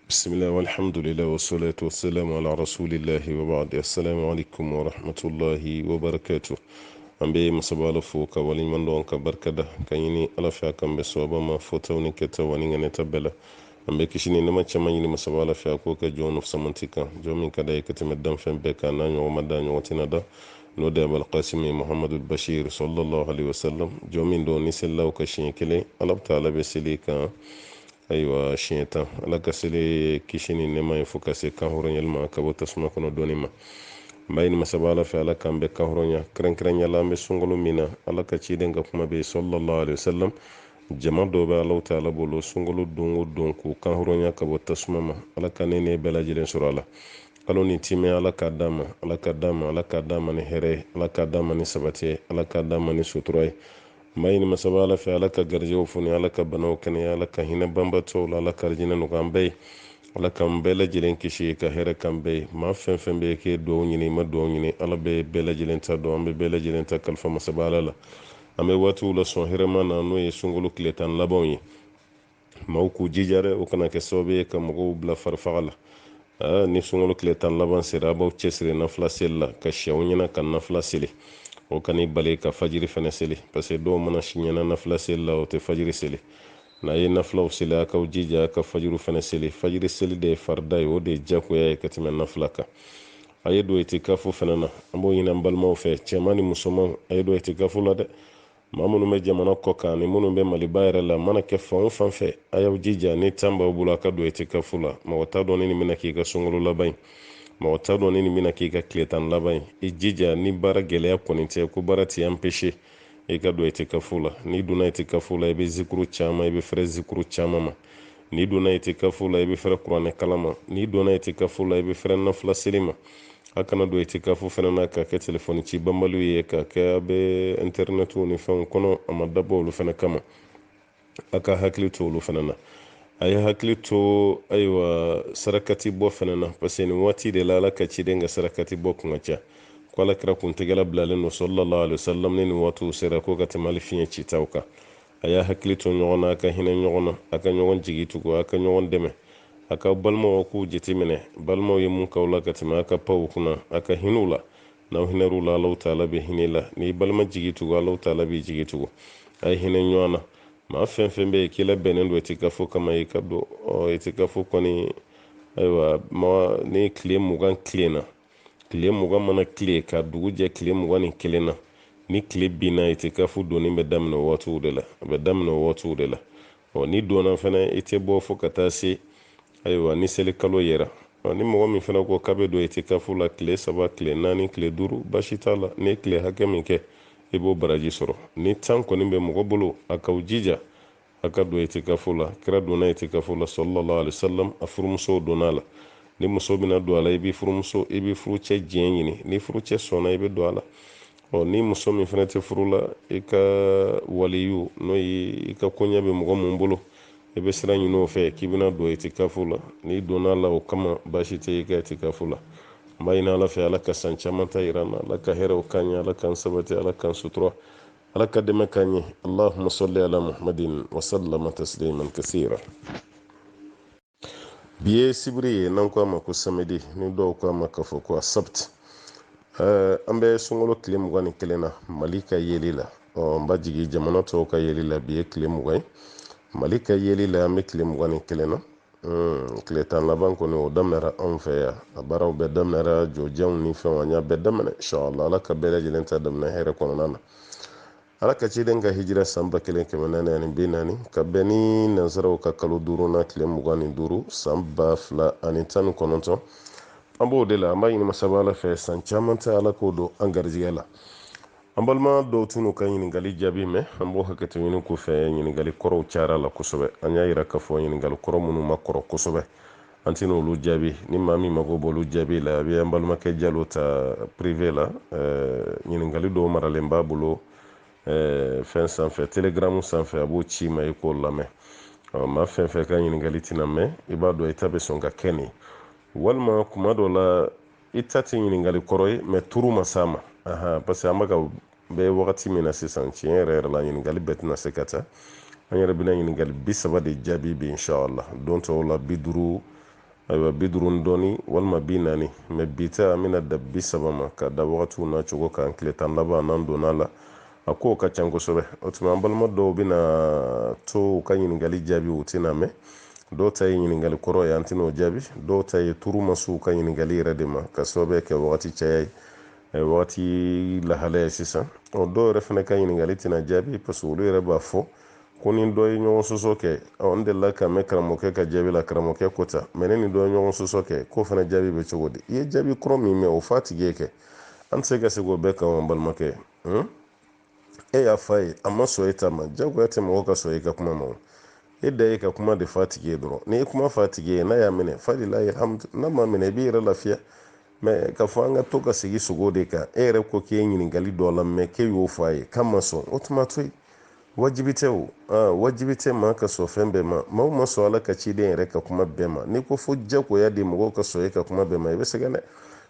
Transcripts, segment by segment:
بسم الله والحمد لله والصلاة والسلام على رسول الله وبعد السلام عليكم ورحمة الله وبركاته ambe masabala fo ka wali mando ka barkada kanyini ala fa kan be soba ma foto ni keta wani ngane tabela ambe kishini nama chama yini masabala fa ko ka jono samantika jomin kada yake medan fen be kana nyo madanyo watina da no de bal qasim muhammad al bashir sallallahu alaihi wasallam jomin do ni sallahu ka shin kele alab taala be silika aywa shieta ala ka sile kishini nema fo ka se kan horon yelma ka bota suma kono donima mbayni masabala fe ala kambe kahronya kren yalla me sungulu mina ala ka ciden ga kuma be sallallahu alaihi wasallam jama do be Allah taala bolo sungulu dungu dunku kahronya ka botta sumama ala ka nene bela jilen surala aloni time ala ka dama ni here ala ka dama ni sabati ala ka dama ni suturai mbayni masabala fe ala ka garjo funi ala ka banaw kan ala ka hina bamba to ala ka jina no gambe ala kan bɛɛ lajɛlen kisi ka hɛrɛ kan bɛɛ maa fɛn fɛn bɛ kɛ duwawu ɲini ma duwawu ɲini ala bɛ bɛɛ lajɛlen ta dɔn an bɛ bɛɛ lajɛlen ta kalifa masaba ala la an bɛ waatiw la sɔn hɛrɛma na n'o ye sunkalo tile tan labanw ye maaw k'u jija dɛ o kana kɛ sababu ye ka mɔgɔw bila farifaga la ni sunkalo tile tan laban sera a b'aw cɛsiri nafila seli la ka sɛw ɲɛna ka nafila seli o kan'i bali ka fajiri fɛnɛ seli parce que dɔw mana si ɲɛna nafila seli la o tɛ fajiri seli na ye nafilaw seli a kaw jija a ka fajiru fana seli fajiri seli de ye farida ye o de ye jagoya ye ka tɛmɛ nafila kan a ye don itikafu fana na an b'o ɲini an balimaw fɛ cɛman ni musoman a ye don itikafu la dɛ maa minnu bɛ jamana kɔ kan ni minnu bɛ maliba yɛrɛ la mana kɛ fan o fan fɛ a y'aw jija ni tan b'aw bolo a ka don itikafu la mɔgɔ t'a dɔn ni nin bɛna k'i ka sunkalo laban ye mɔgɔ t'a dɔn ni nin bɛna k'i ka tile tan laban ye i jija ni baara gɛlɛya kɔni tɛ ko baara t'i empêcher i ka don itikafu la n'i donna itikafu la i bɛ zikuru caman i bɛ fɛrɛ zikuru caman ma n'i donna itikafu la i bɛ fɛrɛ kuranɛ kalan ma n'i donna itikafu la i bɛ fɛrɛ nafila seli ma a kana don itikafu fana na ka kɛ telefɔni ci banbaliw ye ka kɛ a bɛ internetiw ni fɛnw kɔnɔ a ma dabɔ olu fana kama a ka hakili to olu fana na a ye hakili to ayiwa sarakati bɔ fana na parce que nin waati de la ala ka ciden ka sarakati bɔ kun ka ca ko ala kira kuntigɛla bilalen don sallallahu alaihi wasallam ni nin waatiw sera ko ka tɛmɛ ali fiɲɛ citaw kan a y'a hakili to ɲɔgɔn na a ka hinɛ ɲɔgɔn na a ka ɲɔgɔn jigi tugu a ka ɲɔgɔn dɛmɛ a ka balimaw k'u jateminɛ balimaw ye mun k'aw la ka tɛmɛ a ka paw kunna a ka hinɛw la n'aw hinɛr'u la alaw taala bɛ hinɛ la n'i balima jigi tugu alaw taala b'i jigi tugu a ye hinɛ ɲɔgɔn na maa fɛn fɛn bɛ yen k'i labɛnnen don itikafo kama i ka don itikafo kɔni ayiwa ni tile 20 tilenna tile 20 mana tile ka dugu jɛ tile 21 na ni tile binna itikafu donni bɛ daminɛ o waatiw de la a bɛ daminɛ o waatiw de la ni donna fana i tɛ bɔ fo ka taa se ayiwa ni seli kalo yɛra ni mɔgɔ min fana ko k'a bɛ don itikafu la tile 3 tile 4 tile 5 basi t'a la ni tile hakɛ min kɛ i b'o baraji sɔrɔ ni tan kɔni bɛ mɔgɔ bolo a k'aw jija a ka don itikafu la kira donna itikafu la sallallahu alaihi wasallam a furumusow donna la ni muso bɛna don a la i bɛ furucɛ diɲɛ ɲini ni furucɛ sɔnna i bɛ don a la ni muso min fana tɛ furu la i ka waliyu n'o ye i ka koɲɛ bɛ mɔgɔ mun bolo i bɛ sira ɲini o fɛ k'i bɛna don itikafu la n'i donna la o kama baasi tɛ i ka itikafu la n b'a ɲini ala fɛ ala ka san caman ta yira n na ala ka hɛrɛw k'an ɲe ala k'an sabati ala k'an sutura ala ka dɛmɛ k'an ɲe allahumma salli ala muhammadin wa sallama tasliman kasira bi ye sibiri ye n'an ko a ma ko samedi ni dɔw ko a ma k'a fɔ ko a sabt an bɛ sunkalo tile 21 na mali ka yeli la n ba jigi jamana tɔw ka yeli la bi ye tile 20 ye mali ka yeli la an bɛ tile 21 na tile tan laban kɔni o daminɛra anw fɛ yan a baaraw bɛɛ daminɛra jɔjanw ni fɛnw an y'a bɛɛ daminɛ inshallah ala ka bɛɛ lajɛlen ta daminɛ hɛrɛ kɔnɔna na ala ka ciden ka hijira san 1440 ka bɛn ni nansaraw ka kalo 5 na tile 25 san 2019 an b'o de la an b'a ɲini masaba ala fɛ san caman tɛ ala k'o don an garijɛgɛ la an balima dɔw tunu ka ɲininkali jaabi mɛn an b'o hakɛto ɲini k'u fɛ ɲininkali kɔrɔw cayara la kosɛbɛ an y'a yira k'a fɔ ɲininkali kɔrɔ minnu ma kɔrɔ kosɛbɛ an tɛna olu jaabi ni maa min mago b'olu jaabi la a bɛ an balimakɛ jalo ta privé la ɲininkali dɔw maralen b'a bolo fɛn sanfɛ telegram sanfɛ a b'o ci ma i k'o lamɛn maa fɛn fɛn ka ɲininkali tɛna mɛn i b'a dɔn i ta bɛ sɔn ka kɛ nin walima kuma dɔ la i ta tɛ ɲininkali kɔrɔ ye mɛ turu ma s'a ma parce que an bɛ ka bɛ wagati min na sisan tiɲɛ yɛrɛ yɛrɛ la ɲininkali bɛɛ tɛna se ka taa an yɛrɛ bɛna ɲininkali 30 de jaabi bi inshallah don tɔw la 50 aywa 50 dɔɔni walima 40 mɛ bi ta an bɛna da 30 ma ka da wagatiw n'a cogo kan tile tan laban n'an donna la a kow ka can kosɛbɛ o tuma an balima dɔw bɛna to u ka ɲininkali jaabi u tɛna mɛn dɔw ta ye ɲininkali kɔrɔ ye an tɛna o jaabi dɔw ta ye turu ma s'u ka ɲininkali yɛrɛ de ma ka sababu kɛ wagati caya ye wagati lahalaya ye sisan dɔw yɛrɛ fana ka ɲininkali tɛna jaabi parce que olu yɛrɛ b'a fɔ ko ni dɔ ye ɲɔgɔn sɔsɔ kɛ n delila ka mɛn karamɔgɔkɛ ka jaabi la karamɔgɔkɛ ko ta mɛ ne ni dɔ ye ɲɔgɔn sɔsɔ kɛ k'o fana jaabi bɛ cogo di i ye jaabi kɔrɔ min mɛn o f'a tigi ye kɛ an tɛ se ka se k'o bɛɛ kan an balimakɛ e y'a f'a ye a ma sɔn e ta ma jagoya tɛ mɔgɔ ka sɔn e ka kuma ma e da ye ka kuma de f'a tigi ye dɔrɔn ni e kuma f'a tigi ye n'a y'a minɛ falilahi alhamdu n'a ma minɛ i b'i yɛrɛ lafiya mɛ ka fɔ an ka to ka sigi sogo de kan e yɛrɛ ko k'e ye ɲininkali dɔ la mɛ k'e y'o f'a ye k'a ma sɔn o tuma to yen wajibi tɛ o wajibi tɛ maa ka sɔn fɛn bɛɛ ma maaw ma sɔn ala ka ciden yɛrɛ ka kuma bɛɛ ma n'i ko fo jagoya de mɔgɔw ka sɔn e ka kuma bɛɛ ma i bɛ sɛgɛn dɛ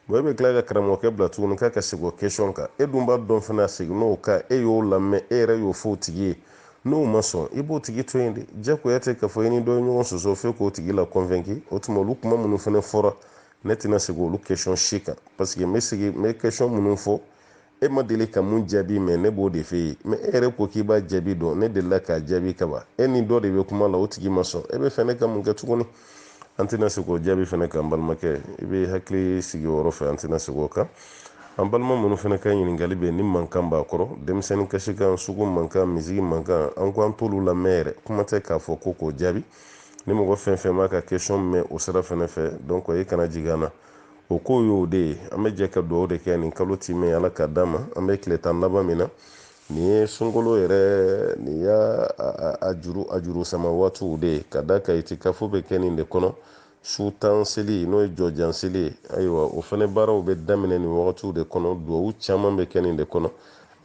bon e bɛ tila ka karamɔgɔkɛ bila tuguni k'a ka segin o question kan e dun b'a dɔn fana a segin n'o kan e y'o lamɛn e yɛrɛ y'o fɔ o tigi ye n'o ma sɔn i b'o tigi to yen de jagoya tɛ k'a fɔ i ni dɔ ye ɲɔgɔn sɔsɔ f'e k'o tigi la convaincre o tuma olu kuma minnu fana fɔra ne tɛna segin olu question si kan parce que n bɛ question minnu fɔ e ma deli ka mun jaabi mɛ ne b'o de f'e ye mɛ e yɛrɛ ko k'i b'a jaabi dɔn ne delila k'a jaabi kaban e ni dɔ de bɛ kuma la o tigi ma sɔn e bɛ fɛ ne ka mun kɛ tuguni an tɛna se k'o jaabi fana kan balimakɛ i bɛ hakili sigi o yɔrɔ fɛ an tɛna se k'o kan an balima minnu fana ka ɲininkali bɛ ni mankan b'a kɔrɔ denmisɛnnin kasikan sugu mankan misigi mankan an ko an t'olu lamɛn yɛrɛ kuma tɛ k'a fɔ ko k'o jaabi ni mɔgɔ fɛn fɛn b'a ka question mɛn o sira fana fɛ donc e kana jigin an na o ko y'o de ye an bɛ jɛ ka dugawu de kɛ nin kalo timɛ ala k'a d'an ma an bɛ tile tan laban min na nin ye sunkalo yɛrɛ nin y'a a juru sama waatiw de ye ka da ka itikafo bɛ kɛ nin de kɔnɔ su tan seli n'o ye jɔjan seli ye ayiwa o fana baaraw bɛ daminɛ nin wagatiw de kɔnɔ duwawu caman bɛ kɛ nin de kɔnɔ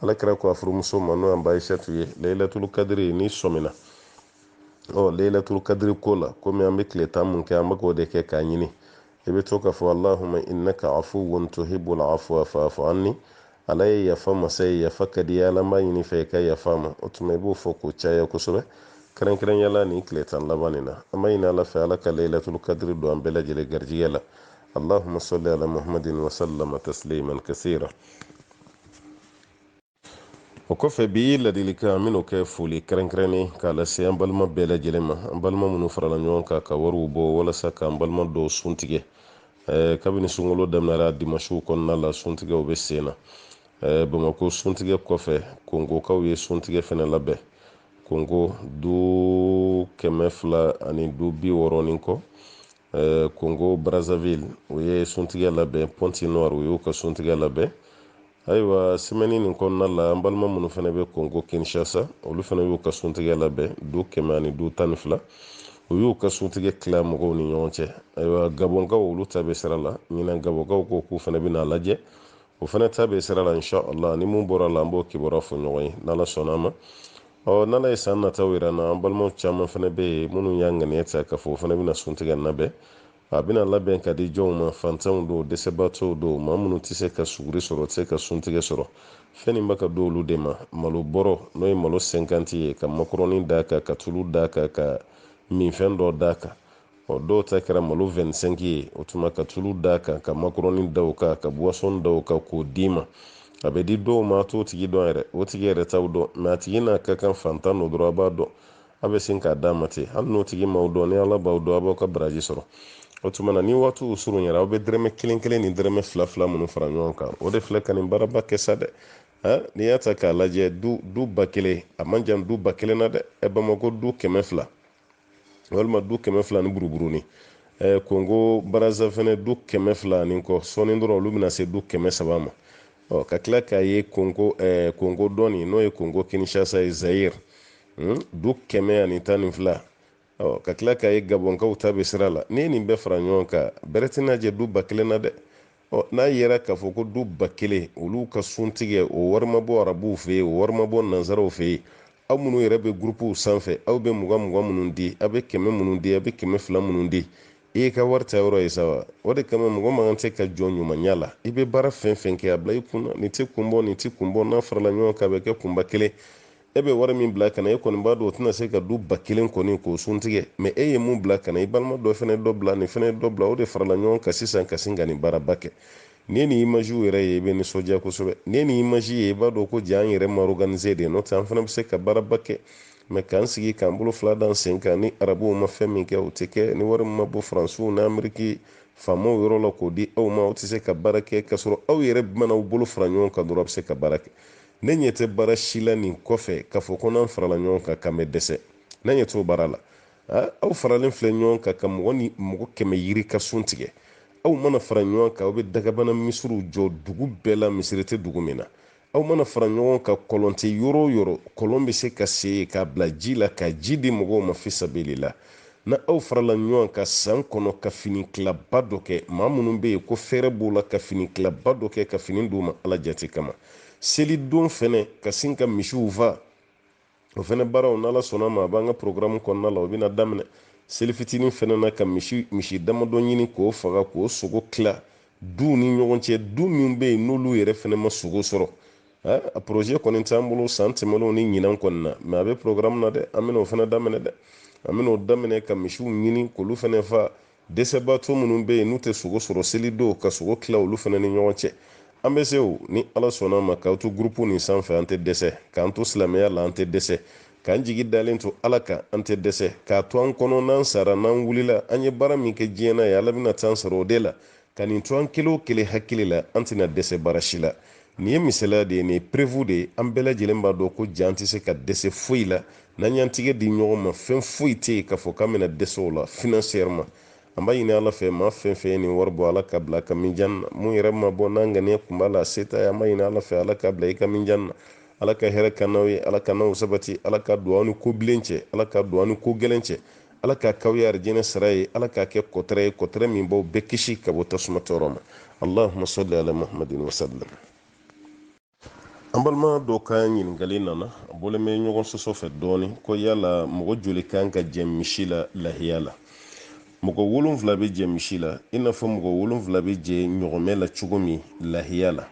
alakira ko a furumuso ma n'o an ba ayisatu ye layilatul kadiri ni sɔmina layilatul kadiri ko la komi an bɛ tile tan mun kɛ an bɛ k'o de kɛ k'a ɲini i bɛ to ka fɔ allahumma innaka afuwun tuhibbul afwa fa'fu anni ala ye yafa masa ye yafa ka di ala b'a ɲini fɛ i ka yafa ma o tuma i b'o fɔ k'o caya kosɛbɛ kɛrɛnkɛrɛnyala nin tile tan laban nin na an b'a ɲini ala fɛ ala ka layilatul kadiri don an bɛɛ lajɛlen garijɛgɛ la allahumma salli ala muhammadin wa sallama tasliman kasira o kɔfɛ bi ladilikan an bɛn'o kɛ foli kɛrɛnkɛrɛnnen k'a lase an balima bɛɛ lajɛlen ma an balima minnu farala ɲɔgɔn kan ka wariw bɔ walasa k'an balima dɔw sun tigɛ kabini sunkalo daminɛra dimasiw kɔnɔna la suntigɛw bɛ sen na bamako suntigɛ kɔfɛ kongokaw ye suntigɛ fana labɛn kongo du 200 ani du 60 kɔ kongo brazzaville o ye suntigɛ labɛn pɔnti noir o y'o ka suntigɛ labɛn ayiwa semaine nin kɔnɔna la an balima minnu fana bɛ kongo kinshasa olu fana y'u ka suntigɛ labɛn du 100 ani du 12 u y'u ka suntigɛ tila mɔgɔw ni ɲɔgɔn cɛ ayiwa gabonkaw olu ta bɛ sira la ɲinan gabonkaw ko k'u fana bɛna lajɛ o fana ta bɛ sira la inshallah ni mun bɔra la an b'o kibaruya fɔ ɲɔgɔn ye n'ala sɔnna a ma n'ala ye san nataw yira na an balimaw caman fana bɛ yen minnu y'a ŋaniya ta k'a fɔ o fana bɛna suntigɛ labɛn a bɛna labɛn ka di jɔnw ma fantanw don dɛsɛbaatɔw don maa minnu tɛ se ka suguri sɔrɔ tɛ se ka suntigɛ sɔrɔ fɛn nin bɛ ka don olu de ma malo bɔrɔ n'o ye malo 50 ye ka makɔrɔni d'a kan ka tulu d'a kan ka minfɛn dɔ d'a kan dɔw ta kɛra malo 25 ye o tuma ka tulu d'a kan ka makɔrɔni da o kan ka boisson da o kan k'o d'i ma a bɛ di dɔw ma a t'o tigi dɔn yɛrɛ o tigi yɛrɛ t'aw dɔn mɛ a tigi n'a ka kan fantan no dɔrɔn a b'a dɔn a bɛ sin k'a d'a ma ten hali n'o tigi m'aw dɔn ni ala b'aw dɔn a b'aw ka baraji sɔrɔ o tuma na ni waatiw surunyara aw bɛ dɛrɛmɛ kelen kelen ni dɛrɛmɛ fila fila minnu fara ɲɔgɔn kan o de filɛ ka nin baaraba kɛ sa dɛ n'i y'a ta k'a lajɛ du 1000 a man jan du 1000 na dɛ bamako du 200 walima du 200 ni buruburuni kongo baraza fɛnɛ du 200 ani kɔ sɔɔni dɔrɔn olu bɛna se du 300 ma ka tila k'a ye kongo dɔɔni n'o ye kongo kinshasa ye zayire du 112 ka tila k'a ye gabonkaw ta bɛ sira la n'i ye nin bɛɛ fara ɲɔgɔn kan bɛrɛ tɛna jɛ du 1000 na dɛ n'a yɛrɛ k'a fɔ ko du 1000 olu ka suntigɛ o wari ma bɔ arabuw fɛ yen o wari ma bɔ nanzaraw fɛ yen aw minnu yɛrɛ bɛ gurupuw sanfɛ aw bɛ 20 minnu di aw bɛ 100 minnu di aw bɛ 200 minnu di i y'i ka wari ta yɔrɔ ye sa wa o de kama mɔgɔ man kan tɛ ka jɔ ɲumanya la i bɛ baara fɛn fɛn kɛ a bila i kunna nin tɛ kun bɔ nin tɛ kun bɔ n'a farala ɲɔgɔn kan a bɛ kɛ kunba kelen e bɛ wari min bila kana e kɔni b'a dɔn o tɛna se ka du 1000 kɔni k'o suntigɛ mais e ye mun bila kana i balima dɔ fɛnɛ dɔ bila nin fɛnɛ dɔ bila o de farala ɲɔgɔn kan sisan ka sin ka nin baaraba kɛ ni ye nin image yɛrɛ ye i bɛ nisɔndiya kosɛbɛ ni ye nin image ye i b'a dɔn ko ja an yɛrɛ ma organiser de n'o tɛ an fana bɛ se ka baaraba kɛ mais k'an sigi k'an bolo fila da an sen kan ni arabuw ma fɛn min kɛ o tɛ kɛ ni wari min ma bɔ faransiw ni ameriki faamaw yɔrɔ la k'o di aw ma aw tɛ se ka baara kɛ k'a sɔrɔ aw yɛrɛ mana aw bolo fara ɲɔgɔn kan dɔrɔn a bɛ se ka baara kɛ ne ɲɛ tɛ baara si la nin kɔfɛ k'a fɔ ko n'an farala ɲɔgɔn kan k'an bɛ dɛsɛ ne ɲɛ t'o baara la aw faralen filɛ ɲɔgɔn kan ka mɔgɔ 100 yiri ka sun tigɛ aw mana fara ɲɔgɔn kan aw bɛ dagabana misiriw jɔ dugu bɛɛ la misiri tɛ dugu min na aw mana fara ɲɔgɔn kan kɔlɔn tɛ yɔrɔ o yɔrɔ kɔlɔn bɛ se ka se k'a bila ji la ka ji di mɔgɔw ma fisabilila na aw farala ɲɔgɔn kan san kɔnɔ ka fini kilaba dɔ kɛ maa minnu bɛ yen ko fɛrɛ b'u la ka fini kilaba dɔ kɛ ka fini d'u ma ala jate kama selidon fɛnɛ ka sin ka misiw fa o fɛnɛ baaraw n'ala sɔnna ma a b'an ka programme kɔnɔna la o bɛna daminɛ seli fitinin fɛnɛ na ka misi damadɔ ɲini k'o faga k'o sogo tila du ni ɲɔgɔn cɛ du min bɛ yen n'olu yɛrɛ fɛnɛ ma sogo sɔrɔ a projet kɔni t'an bolo san tɛmɛnenw ni ɲinan kɔni na mais a bɛ programme na dɛ an bɛna o fɛnɛ daminɛ dɛ an bɛna o daminɛ ka misiw ɲini k'olu fɛnɛ fa dɛsɛbaatɔ minnu bɛ yen n'u tɛ sogo sɔrɔ selidon ka sogo tila olu fɛnɛ ni ɲɔgɔn cɛ an bɛ se o ni ala sɔnna ma k'aw to groupe nin sanfɛ an tɛ dɛsɛ k'an to silamɛya la an tɛ dɛsɛ k'an jigi dalen to ala kan an tɛ dɛsɛ k'a to an kɔnɔ n'an sara n'an wulila an ye baara min kɛ diɲɛ na ye ala bɛna t'an sara o de la ka nin to an kelen o kelen hakili la an tɛna dɛsɛ baara si la nin ye misaliya de ye nin ye prévu de ye an bɛɛ lajɛlen b'a dɔn ko ja an tɛ se ka dɛsɛ foyi la n'an y'an tigɛ di ɲɔgɔn ma fɛn foyi tɛ yen k'a fɔ k'an bɛna dɛsɛ o la financièrement an b'a ɲini ala fɛ maa fɛn fɛn ye nin wari bɔ ala ka bila ka minjan na mun yɛrɛ ma bɔ n'an ŋaniya kun b'a la a se t'a ye an b'a ɲini ala fɛ ala ka bila i ka minjan na ala ka hɛrɛ ka n'aw ye ala ka n'aw sabati ala ka don aw ni ko bilen cɛ ala ka don aw ni ko gɛlɛn cɛ ala ka k'aw ye arijinɛ sara ye ala ka kɛ kɔtɛrɛ ye kɔtɛrɛ min b'aw bɛɛ kisi ka bɔ tasuma tɔɔrɔ ma allahumma salli ala muhammadin wa sallam an balima dɔ ka ɲininkali nana a bɔlen bɛ ɲɔgɔn sɔsɔ fɛ dɔɔni ko yala mɔgɔ joli kan ka jɛ misi la lahiya la mɔgɔ 7 bɛ jɛ misi la i n'a fɔ mɔgɔ 7 bɛ jɛ ɲɔgɔnmɛ la cogo min lahiya la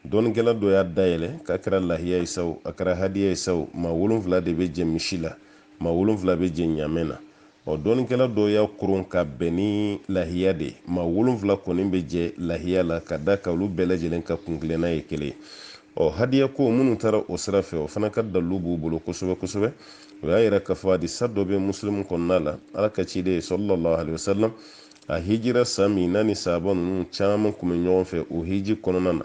dɔɔnikɛla dɔ y'a dayɛlɛ k'a kɛra lahiya ye sawo a kɛra hadiya ye sawo maa 7 de bɛ jɛ misi la maa 7 bɛ jɛ ɲamɛ na dɔɔnikɛla dɔ y'a koron ka bɛn ni lahiya de ye maa 7 kɔni bɛ jɛ lahiya la ka da ka olu bɛɛ lajɛlen ka kunkilenna ye kelen hadiya ko minnu taara o sira fɛ o fana ka dalu b'u bolo kosɛbɛ kosɛbɛ o y'a yira k'a fɔ hadisa dɔ bɛ muslim kɔnɔna la ala ka ciden sallallahu alaihi wasallam a hijira san min n'a ni sahaba ninnu caman kun bɛ ɲɔgɔn fɛ o hiji kɔnɔna na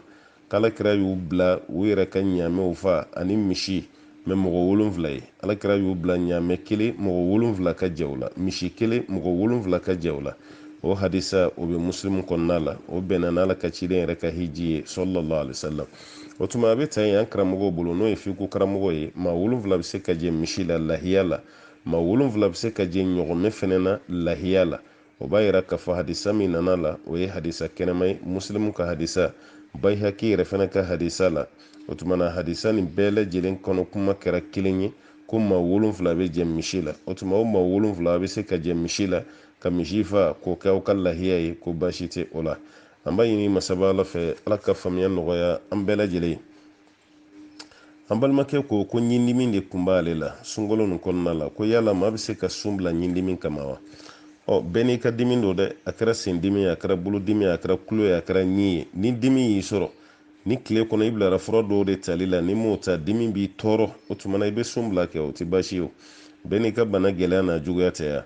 alakira y'u bila u yɛrɛ ka ɲaamɛw fa ani misi mɛ mɔgɔ 7 ye alakira y'u bila ɲaamɛ kelen mɔgɔ 7 ka jɛ o la misi kelen mɔgɔ 7 ka jɛ o la o hadisa o bɛ muslim kɔnɔna la o bɛnna n'ala ka ciden yɛrɛ ka hiji ye sallallahu alaihi wasallam o tuma a bɛ ta yen an karamɔgɔw bolo n'o ye fiku karamɔgɔ ye maa 7 bɛ se ka jɛ misi la lahiya la maa 7 bɛ se ka jɛ ɲɔgɔnmɛ fɛnɛ na lahiya la o b'a yira k'a fɔ hadisa min nana la o ye hadisa kɛnɛma ye muslim ka hadisa bayhaki yɛrɛ fɛnɛ ka hadisa la o tuma na hadisa nin bɛɛ lajɛlen kɔnɔ kuma kɛra kelen ye ko maa 7 bɛ jɛ misi la o tuma o maa 7 bɛ se ka jɛ misi la ka misi fa k'o kɛ aw ka lahiya ye ko baasi tɛ o la an b'a ɲini masaba ala fɛ ala ka faamuya nɔgɔya an bɛɛ lajɛlen an balimakɛ ko ɲindimi de kun b'ale la sunkalo nin kɔnɔna la ko yala maa bɛ se ka sun bila ɲindimi kama wa bɛɛ n'i ka dimi don dɛ a kɛra sen dimi a kɛra bolo dimi a kɛra kulo ye a kɛra ɲi ye ni dimi y'i sɔrɔ ni tile kɔnɔ i bilara fura dɔw de tali la ni m'o ta dimi b'i tɔɔrɔ o tuma na i bɛ sun bila kɛ o tɛ baasi ye o bɛɛ n'i ka bana gɛlɛya n'a juguya tɛ ya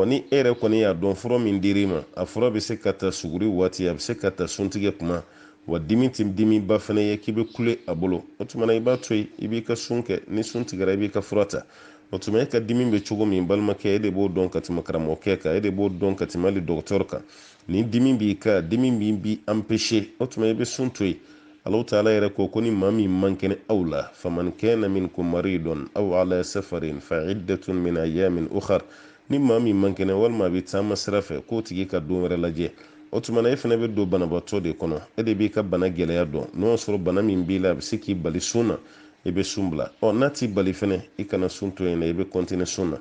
ni e yɛrɛ kɔni y'a dɔn fura min dir'i ma a fura bɛ se ka ta suguri waati a bɛ se ka ta suntigɛ kuma wa dimi tɛ dimi ba fana ye k'i bɛ kule a bolo o tuma na i b'a to yen i b'i ka sun kɛ ni sun tigɛra i b'i ka fura ta o tuma e ka dimi bɛ cogo min balimakɛ e de b'o dɔn ka tɛmɛ karamɔgɔkɛ kan e de b'o dɔn ka tɛmɛ hali dɔgɔtɔrɔ kan ni dimi b'i kan dimi min b'i empêcher o tuma i bɛ sun to yen Allahu taala yɛrɛ ko ni maa min man kɛnɛ aw la faman kana minkum maridun aw ala safarin fa iddatun min ayamin ukhar ni maa min man kɛnɛ walima a bɛ taama sira fɛ k'o tigi ka don wɛrɛ lajɛ o tuma na e fana bɛ don banabaatɔ de kɔnɔ e de b'i ka bana gɛlɛya dɔn n'o y'a sɔrɔ bana min b'i la a bɛ se k'i bali sun na i bɛ sun bila n'a t'i bali fɛnɛ i kana sun to yen na i bɛ continuer sun na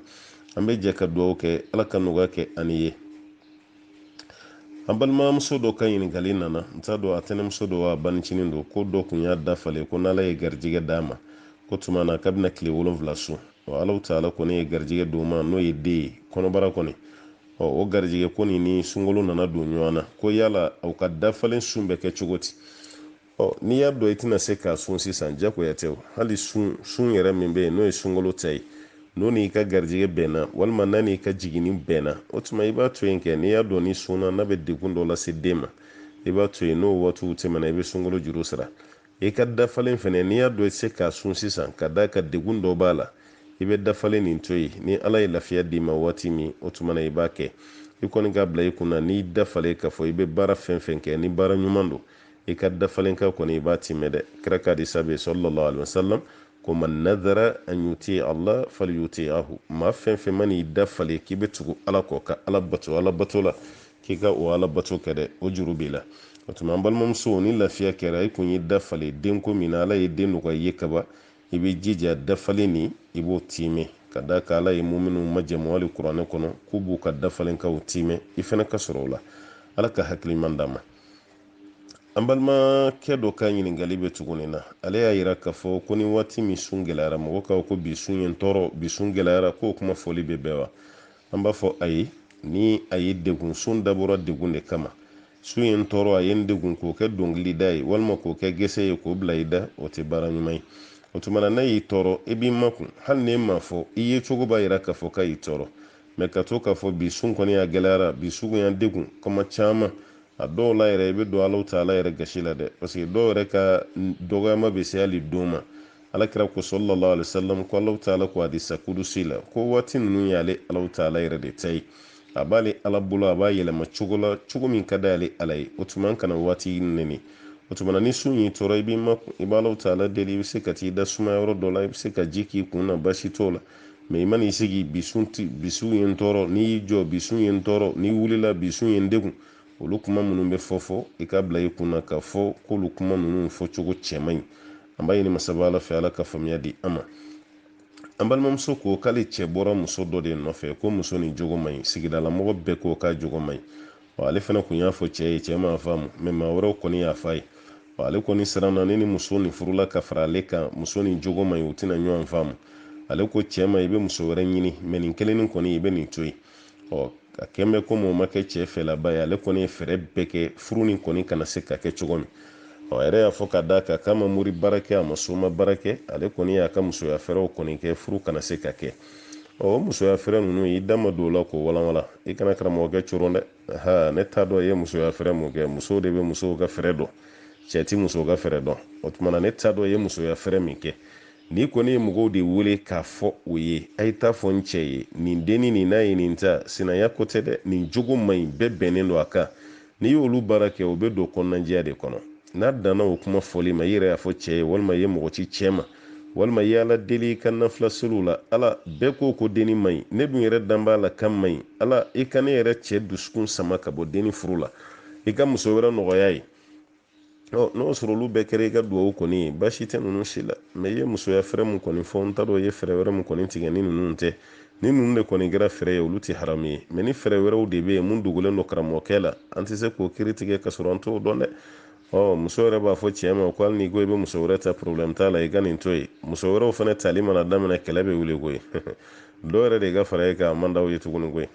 an bɛ jɛ ka dugawu kɛ ala ka nɔgɔya kɛ ani ye an balimamuso dɔ ka ɲininkali nana n t'a dɔn a tɛnɛmuso dɔ wa banicinin don ko dɔ kun y'a dafalen ko n'ala ye garijɛgɛ d'a ma ko tuma na kabina tile 7 su o Allahu taala kɔni ye garijɛgɛ d'o ma n'o ye den ye kɔnɔbara kɔni o garijɛgɛ kɔni ni sunkalo nana don ɲɔgɔn na ko yala aw ka dafalen sun bɛ kɛ cogo di n'i y'a dɔn i tɛna se k'a sun sisan jagoya tɛ hali sun yɛrɛ min bɛ yen n'o ye sunkalo ta ye n'o n'i ka garijɛgɛ bɛnna walima n'a n'i ka jigini bɛnna o tuma i b'a to yen kɛ n'i y'a dɔn ni sunna n'a bɛ degun dɔ lase den ma i b'a to yen n'o waatiw tɛmɛna i bɛ sunkalo juru sara i ka dafalen fɛnɛ n'i y'a dɔn i tɛ se k'a sun sisan ka d'a ka degun dɔ b'a la i bɛ dafalen nin to yen ni Ala ye lafiya d'i ma waati min o tuma na i b'a kɛ i kɔni ka bila i kunna n'i dafalen k'a fɔ i bɛ baara fɛn fɛn kɛ ni baara ɲuman don i ka dafalen ka kɔni i b'a timɛ dɛ kira ka hadisa bɛ sallallahu alaihi wasallam ko man nadara an yuti Allah falyuti'ahu maa fɛn fɛn ma n'i dafalen k'i bɛ tugu Ala kɔ ka Ala bato la k'i ka o Ala bato kɛ dɛ o juru b'i la o tuma an balimamuso ni lafiya kɛra i kun y'i dafalen denko min na Ala ye den nɔgɔya i ye kaba i bɛ jija dafalen nin i b'o timɛ ka d'a kan Ala ye muminun majɛmu hali kuranɛ kɔnɔ k'u b'u ka dafalen kaw timɛ i fɛnɛ ka sɔrɔ o la Ala ka hakiliman d'a ma an balimakɛ dɔ ka ɲininkali bɛ tuguni na ale y'a yira k'a fɔ ko ni waati min sun gɛlɛyara mɔgɔ ka ko bi sun ye n tɔɔrɔ bi sun gɛlɛyara k'o kuma fɔli bɛ bɛɛ wa an b'a fɔ ayi ni a ye degun sun dabɔra degun de kama sun ye n tɔɔrɔ a ye n degun k'o kɛ dɔnkili da ye walima k'o kɛ gɛsɛ ye k'o bila i da o tɛ baara ɲuman ye o tuma na n'a y'i tɔɔrɔ i b'i makun hali n'e m'a fɔ i ye cogo b'a yira k'a fɔ k'a y'i tɔɔrɔ mɛ ka to k'a fɔ bi sun kɔni a gɛlɛyara bi sugu y'an degun kɔma caman a dɔw la yɛrɛ i bɛ don Alahu taala yɛrɛ gasi la dɛ parce que dɔw yɛrɛ ka dɔgɔyama bɛ se hali don ma alakira ko sallallahu alaihi wasallam ko Alahu taala ko hadisa kudusi la ko waati ninnu y'ale Alahu taala yɛrɛ de ta ye a b'ale Ala bolo a b'a yɛlɛma cogo la cogo min ka d'ale Ala ye o tuma an kana waati nɛni o tuma ni sun y'i tɔɔrɔ i b'i makun i b'a Alahu taala deli i bɛ se ka t'i da suma yɔrɔ dɔ la i bɛ se ka ji k'i kun na basi t'o la mɛ i man'i sigi bi sun ye n tɔɔrɔ n'i y'i jɔ bi sun ye n tɔɔrɔ n'i wulila bi sun ye n degun olu kuma minnu bɛ fɔ i ka bila i kunna ka fɔ k'olu kuma ninnu fɔcogo cɛman ɲi an b'a ɲini masaba Ala fɛ Ala ka faamuya di an ma an balimamuso ko k'ale cɛ bɔra muso dɔ de nɔfɛ ko muso nin jogo man ɲi sigidala mɔgɔ bɛɛ ko k'a jogo man ɲi ale fana kun y'a fɔ cɛ ye cɛ m'a faamu mɛ maa wɛrɛw kɔni y'a f'a ye ale kɔni siranna ni muso nin furula ka fara ale kan muso nin jogo man ɲi u tɛna ɲɔgɔn faamu ale ko cɛ ma i bɛ muso wɛrɛ ɲini mɛ nin kelen nin kɔni i bɛ nin to yen ka kɛn bɛ komi o ma kɛ cɛ fɛlaba ye ale kɔni ye fɛɛrɛ bɛɛ kɛ furu nin kɔni kana se ka kɛ cogo min a yɛrɛ y'a fɔ ka d'a kan k'a ma mori baara kɛ a ma soma baara kɛ ale kɔni y'a ka musoya fɛɛrɛw kɔni kɛ furu kana se ka kɛ o musoya fɛɛrɛ ninnu i da ma don o la k'o walanwala i kana karamɔgɔkɛ coron dɛ ne t'a dɔn i ye musoya fɛɛrɛ mun kɛ musow de bɛ musow ka fɛɛrɛ dɔn cɛ ti musow ka fɛɛrɛ dɔn o tuma na ne t'a dɔn i ye musoya fɛɛrɛ min kɛ n'i kɔni ye mɔgɔw de wele k'a fɔ o ye a ye t'a fɔ n cɛ ye nin denni nin n'a ye nin ta sinaya ko tɛ dɛ nin jogo man ɲi bɛɛ bɛnnen don a kan n'i y'olu baara kɛ o bɛ don kɔnɔnajɛya de kɔnɔ n'a danna o kuma fɔli ma i yɛrɛ y'a fɔ cɛ ye walima i ye mɔgɔ ci cɛ ma walima i ye Ala deli i ka nafila seliw la Ala bɛɛ ko denni man ɲi ne dun yɛrɛ dan b'a la kan man ɲi Ala i ka ne yɛrɛ cɛ dusukun sama ka bɔ denni furu la i ka muso wɛrɛ nɔgɔya ye n'o sɔrɔ olu bɛɛ kɛra i ka duwawu kɔni ye baasi tɛ ninnu si la mɛ i ye musoya fɛrɛ mun kɔni fɔ n t'a dɔn i ye fɛrɛ wɛrɛ mun kɔni tigɛ ni ninnu tɛ ni ninnu de kɔni kɛra fɛrɛ ye olu tɛ haramu ye mɛ ni fɛrɛ wɛrɛw de bɛ yen mun dogolen don karamɔgɔkɛ la an tɛ se k'o kiiri tigɛ ka sɔrɔ an t'o dɔn dɛ muso yɛrɛ b'a fɔ cɛ ma ko hali n'i ko i bɛ muso wɛrɛ ta problème t'a la i ka nin to yen muso wɛrɛw fana tali mana daminɛ kɛlɛ bɛ wuli koyi dɔw yɛrɛ de ka fara e kan a man d'aw ye tuguni koyi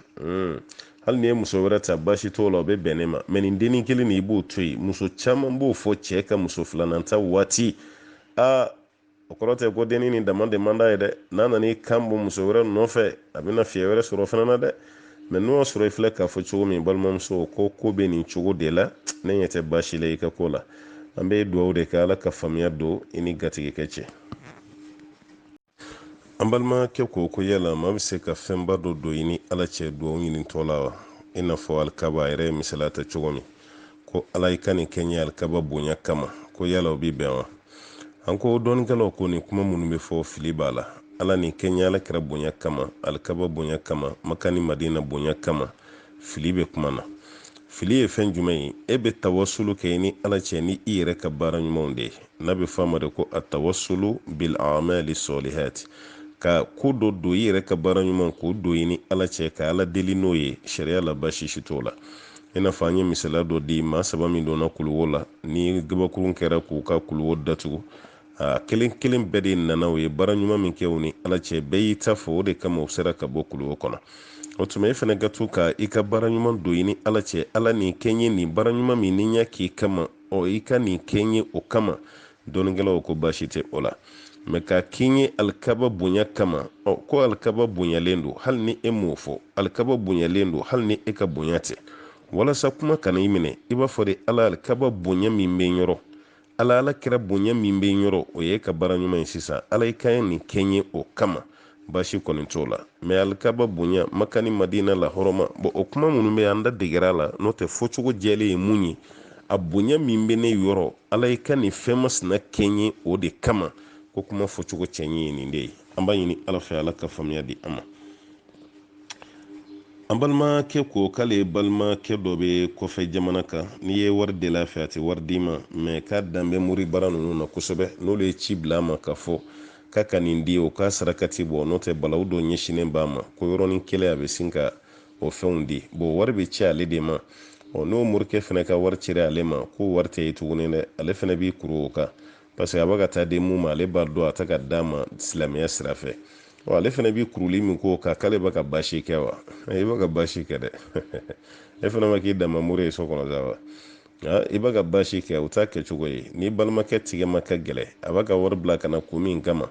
hali n'i ye muso wɛrɛ ta baasi t'o la o bɛ bɛn ne ma mɛ nin dennin kelen nin i b'o to yen muso caman b'o fɔ cɛ ka muso filanan ta waati o kɔrɔ tɛ ko dennin nin dama de man d'a ye dɛ n'a nana i kan bɔ muso wɛrɛ nɔfɛ a bɛna fiɲɛ wɛrɛ sɔrɔ fana na dɛ mɛ n'o y'a sɔrɔ i filɛ k'a fɔ cogo min balimamuso ko bɛ nin cogo de la ne ɲɛ tɛ baasi la i ka ko la an bɛ duwawu de kɛ Ala ka faamuya don i ni gatigikɛ cɛ an balimakɛ ko yala maa bɛ se ka fɛnba dɔ don i ni Ala cɛ duwawu ɲinitɔ la wa i n'a fɔ alikaba a yɛrɛ ye misaliya ta cogo min ko Ala i ka nin kɛ n ye alikaba bonya kama ko yala o bɛ bɛn wa an ko dɔɔnikɛlaw ko nin kuma minnu bɛ fɔ fili b'a la Ala nin kɛ n ye alakira bonya kama alikaba bonya kama Maka ni Madina bonya kama fili bɛ kuma na fili ye fɛn jumɛn ye e bɛ tawasulu kɛ ni Ala cɛ ni i yɛrɛ ka baara ɲumanw de ye n'a bɛ fɔ a ma de ko a tawasulu bil a'mali solihat ka ko dɔ don i yɛrɛ ka baara ɲuman k'o don i ni Ala cɛ ka Ala deli n'o ye sariya la baasi si t'o la i n'a fɔ an ye misaliya dɔ di maa 3 min donna kuluwo la ni gabakurun kɛra k'u ka kuluwo datugu kelen kelen bɛɛ de nana o ye baara ɲuman min kɛ o ni ala cɛ bɛɛ y'i ta fɔ o de kama o sera ka bɔ kuluwo kɔnɔ o tuma e fana ka to ka i ka baara ɲuman don i ni ala cɛ ala nin kɛ n ye nin baara ɲuman min ni y'a k'i kama i ka nin kɛ n ye o kama dɔɔnikɛlaw ko baasi tɛ o la mɛ ka k'i ye alikaba bonya kama ko alikaba bonyalen don hali ni e m'o fɔ alikaba bonyalen don hali ni e ka bonya tɛ walasa kuma kana i minɛ i b'a fɔ de ala alikaba bonya min bɛ n yɔrɔ ala kɛra bonya min bɛ n yɔrɔ o ye ka baara ɲuman ye sisan ala i ka nin kɛ n ye o kama baasi kɔni t'o la mɛ alikaba bonya maka ni madina la hɔrɔma o kuma minnu bɛ an da degera la n'o tɛ fɔcogo jɛlen ye mun ye a bonya min bɛ ne yɔrɔ ala i ka nin fɛn masina kɛ n ye o de kama ko kuma fɔcogo cɛ ye nin de ye an b'a ɲini ala fɛ ala ka faamuya di an ma an balimakɛ ko k'ale balimakɛ dɔ bɛ kɔfɛ jamana kan n'i ye wari del'a fɛ a tɛ wari d'i ma mɛ k'a dan bɛ mori bara ninnu na kosɛbɛ n'olu ye ci bila a ma ka fɔ k'a ka nin di o k'a sarakati bɔ n'o tɛ balawu dɔ ɲɛsinnen b'a ma ko yɔrɔnin kelen a bɛ sin ka o fɛnw di wari bɛ ci ale de ma n'o morikɛ fana ka wari cira ale ma ko wari tɛ ye tuguni dɛ ale fana b'i kuru o kan parce que a b'a ka taa di mun ma ale b'a dɔn a ta ka d'a ma silamɛya sira fɛ ale fana b'i kuruli min ko k'ale b'a ka baasi kɛ wa i b'a ka baasi kɛ dɛ e fana ma k'i damamuru ye so kɔnɔ sa wa i b'a ka baasi kɛ o t'a kɛcogo ye ni balimakɛ tigɛ ma ka gɛlɛ a b'a ka wari bila ka na kun min kama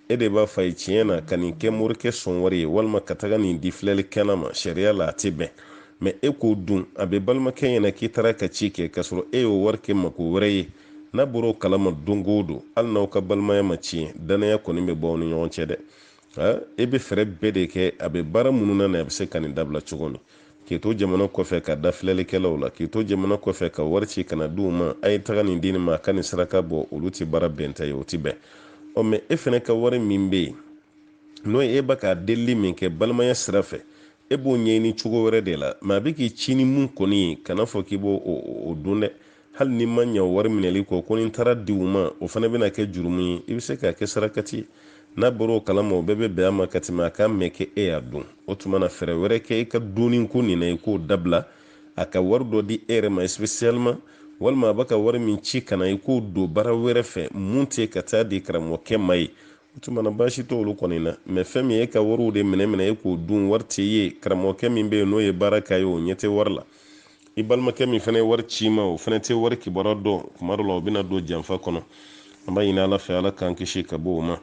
e de b'a fɔ a ye tiɲɛ na ka nin kɛ morikɛ sɔn wari ye walima ka taga nin di filɛli kɛnɛ ma sariya la a tɛ bɛn mɛ e k'o dun a bɛ balimakɛ ɲɛna k'i taara ka ci kɛ k'a sɔrɔ e y'o wari kɛ mako wɛrɛ ye n'a bɔra o kalama don o don hali n'aw ka balimaya ma tiɲɛ danaya kɔni bɛ bɔ aw ni ɲɔgɔn cɛ dɛ e bɛ fɛɛrɛ bɛɛ de kɛ a bɛ baara minnu na a bɛ se ka nin dabila cogo min k'i to jamana kɔfɛ ka da filɛlikɛlaw la k'i to jamana kɔfɛ ka wari ci kana di u ma a ye taga nin di nin ma a ka nin saraka bɔ olu tɛ baara bɛnta ye o tɛ bɛn mɛ e fana ka wari min bɛ yen n'o ye e bɛ ka delili min kɛ balimaya sira fɛ e b'o ɲɛɲini cogo wɛrɛ de la mɛ a bɛ k'i ci ni mun kɔni ye kana fɔ k'i b'o o dun dɛ hali ni ma ɲɛ wari minɛli kɔ ko ni taara di u ma o fana bɛna kɛ jurumu ye i bɛ se k'a kɛ sarakati n'a bɔra o kalama o bɛɛ bɛ bɛn a ma ka tɛmɛ a ka mɛn kɛ e y'a dun o tuma na fɛɛrɛ wɛrɛ kɛ i ka dunni ko nin na i k'o dabila a ka wari dɔ di e yɛrɛ ma spécialement walima a b'a ka wari min ci kana i k'o don baara wɛrɛ fɛ mun tɛ ka taa di karamɔgɔkɛ ma ye o tuma na baasi t'olu kɔni na mɛ fɛn min e ka wariw de minɛ e k'o dun wari tɛ ye karamɔgɔkɛ min bɛ yen n'o ye baara k'a ye o ɲɛ tɛ wari la i balimakɛ min fana ye wari ci ma o fana tɛ wari kibaruya dɔn tuma dɔ la o bɛna don janfa kɔnɔ an b'a ɲini ala fɛ ala k'an kisi ka bɔ o ma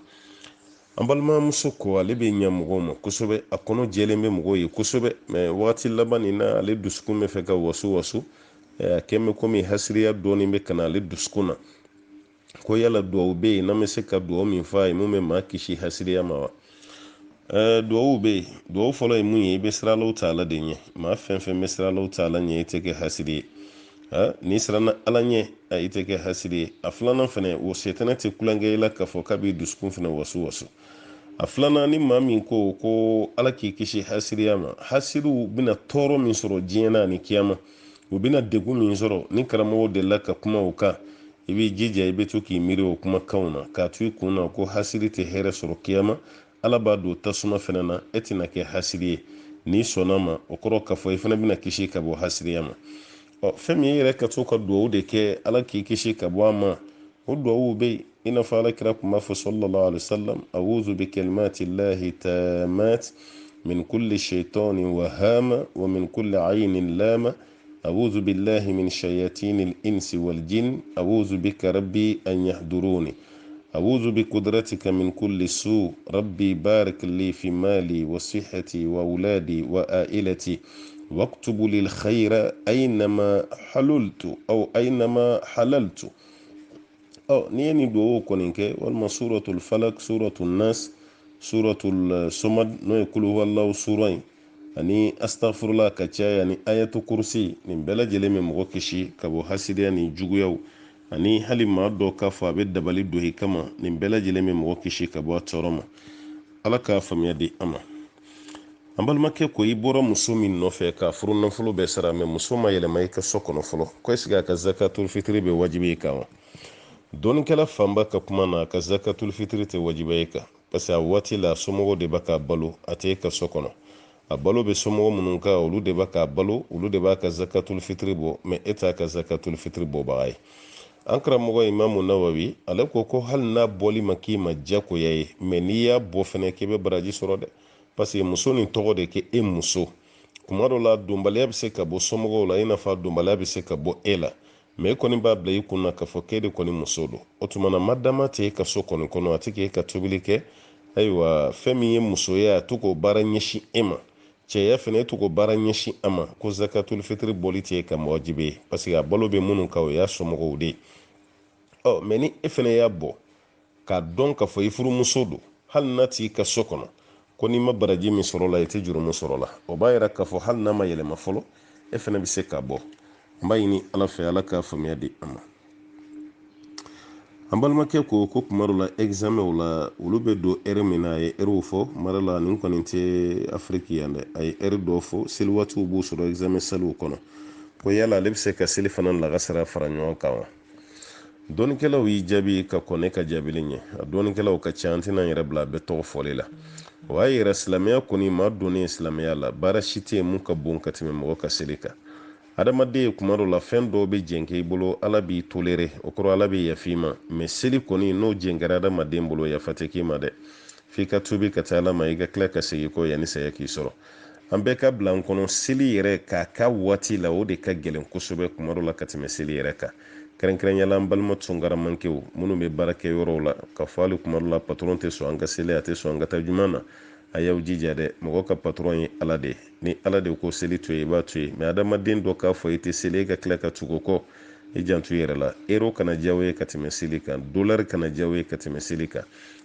an balimamuso ko ale bɛ ɲɛ mɔgɔw ma kosɛbɛ a kɔnɔ jɛlen bɛ mɔgɔw ye kosɛbɛ mɛ wagati laban nin na ale dusukun bɛ fɛ ka waso a kɛn bɛ komi hasiriya dɔɔnin bɛ kana ale dusukun na ko yala duwawu bɛ yen n'an bɛ se ka duwawu min f'a ye mun bɛ maa kisi hasiriya ma wa duwawu bɛ yen duwawu fɔlɔ ye mun ye i bɛ siran Alahu taala de ɲɛ maa fɛn fɛn bɛ siran Alahu taala ɲɛ i tɛ kɛ hasiri ye n'i siranna ala ɲɛ i tɛ kɛ hasiri ye a filanan fɛnɛ o setana tɛ kulonkɛ i la k'a fɔ k'a b'i dusukun fɛnɛ waso a filanan ni maa min ko ala k'i kisi hasiriya ma hasiriw bɛna tɔɔrɔ min sɔrɔ diɲɛ na ani kiyama u bɛna degun min sɔrɔ ni karamɔgɔ delila ka kuma o kan i b'i jija i bɛ to k'i miiri o kumakanw na k'a to i kun na ko hasiri tɛ hɛrɛ sɔrɔ kiyama ala b'a don tasuma fɛnɛ na e tɛna kɛ hasiri ye n'i sɔnna ma o kɔrɔ k'a fɔ i fɛnɛ bɛna kisi ka bɔ hasiriya ma fɛn min yɛrɛ ka to ka duwawu de kɛ ala k'i kisi ka bɔ a ma o duwawu bɛ yen i n'a fɔ ala kira kun b'a fɔ sallallahu alaihi wasallam a'udhu bi kalimati llahi tammat min kulli shaytanin wahama wa min kulli aynin lama a'udhu billahi min shayatinil insi wal jin a'udhu bika rabbi an yahduruni a'udhu bi qudratika min kulli su rabbi barik li fi mali wa sihhati wa auladi wa ailati واكتب لي الخير أينما حللت أو أينما حللت نيني دو كونينكي والما سورة الفلك سورة الناس سورة الصمد نو يقول هو الله سورين ani astaghfirullah ka caya ni ayatu kursi nin bɛɛ lajɛlen bɛ mɔgɔ kisi ka bɔ hasidiya ni juguyaw ani hali maa dɔ k'a fɔ a bɛ dabali don i kama nin bɛɛ lajɛlen bɛ mɔgɔ kisi ka bɔ a tɔɔrɔ ma ala k'a faamuya di an ma an balimakɛ ko i bɔra muso min nɔfɛ ka furu nafolo bɛɛ sara mɛ muso ma yɛlɛma i ka so kɔnɔ fɔlɔ ko est-ce que a ka zakatul fitiri bɛ wajibi i kan wa dɔɔnikɛla fanba ka kuma na a ka zakatul fitiri tɛ wajiba i kan parce que a waati la somɔgɔw de b'a ka balo a tɛ e ka so kɔnɔ a balo bɛ somɔgɔ minnu kan olu de b'a ka balo olu de b'a ka zakatul fitiri bɔ mɛ e t'a ka zakatul fitiri bɔbaga ye an karamɔgɔ imamu nawawi ale ko hali n'a bɔli ma k'i ma jagoya ye mais n'i y'a bɔ fɛnɛ k'i bɛ baraji sɔrɔ dɛ parce que muso nin tɔgɔ de kɛ e muso kuma dɔ la donbaliya bɛ se ka bɔ somɔgɔw la i n'a fɔ donbaliya bɛ se ka bɔ e la mais e kɔni b'a bila i kun na k'a fɔ k'e de kɔni muso don o tuma na madama tɛ e ka so kɔni kɔnɔ a tɛ k'e ka tobili kɛ ayiwa fɛn min ye musoya a to k'o baara ɲɛsin e ma cɛya fɛnɛ e to k'o baara ɲɛsin a ma ko zakatul fitiri bɔli tɛ e ka wajibi ye parce que a balo bɛ minnu kan o y'a somɔgɔw de ye mais ni e fɛnɛ y'a bɔ k'a dɔn k'a fɔ i furumuso don hali n'a t'i ka so kɔnɔ ko n'i ma baraji min sɔrɔ la i tɛ jurumu sɔrɔ la o b'a yira k'a fɔ hali n'a ma yɛlɛma fɔlɔ e fɛnɛ bɛ se k'a bɔ n b'a ɲini ala fɛ ala k'a faamuya di an ma an balimakɛ ko kuma dɔ la examen la olu bɛ don heure min na a ye heure fɔ mara la nin kɔni tɛ afiriki yan dɛ a ye heure dɔ fɔ seli waatiw b'u sɔrɔ examen saliw kɔnɔ ko yala ale bɛ se ka seli fana lagasara fara ɲɔgɔn kan wa dɔɔnikɛlaw y'i jaabi ka kɔn ne ka jaabili ɲɛ a dɔɔnikɛlaw ka ca an tɛna yɛrɛ bila bɛɛ tɔgɔ fɔli la o y'a yira silamɛya kɔni maa donnen silamɛya la baara si tɛ yen mun ka bon ka tɛmɛ mɔgɔ ka seli kan adamaden ye kuma dɔ la fɛn dɔw bɛ jɛn k'i bolo ala b'i toléré o kɔrɔ ala bɛ yafa i ma mais seli kɔni n'o jɛn kɛra adamaden bolo yafa tɛ k'i ma dɛ f'i ka tubi ka taa ala ma i ka tila ka segin kɔ yanni saya k'i sɔrɔ an bɛɛ ka bila an kɔnɔ seli yɛrɛ k'a ka waati la o de ka gɛlɛn kosɛbɛ kuma dɔ la ka tɛmɛ seli yɛrɛ kan kɛrɛnkɛrɛnyala an balima tɔnkaramankew minnu bɛ baara kɛ yɔrɔw la ka fɔ hali kuma dɔ la patron tɛ sɔn an ka seli a tɛ sɔn an ka taa juma na a y'aw jija dɛ mɔgɔ ka patron ye ala de ni ala de ko seli to ye i b'a to ye mais adamaden dɔ k'a fɔ i tɛ seli e ka tila ka tugu kɔ i janto yɛrɛ la euro kana diyaw ye ka tɛmɛ seli kan dollar kana diyaw ye ka tɛmɛ seli kan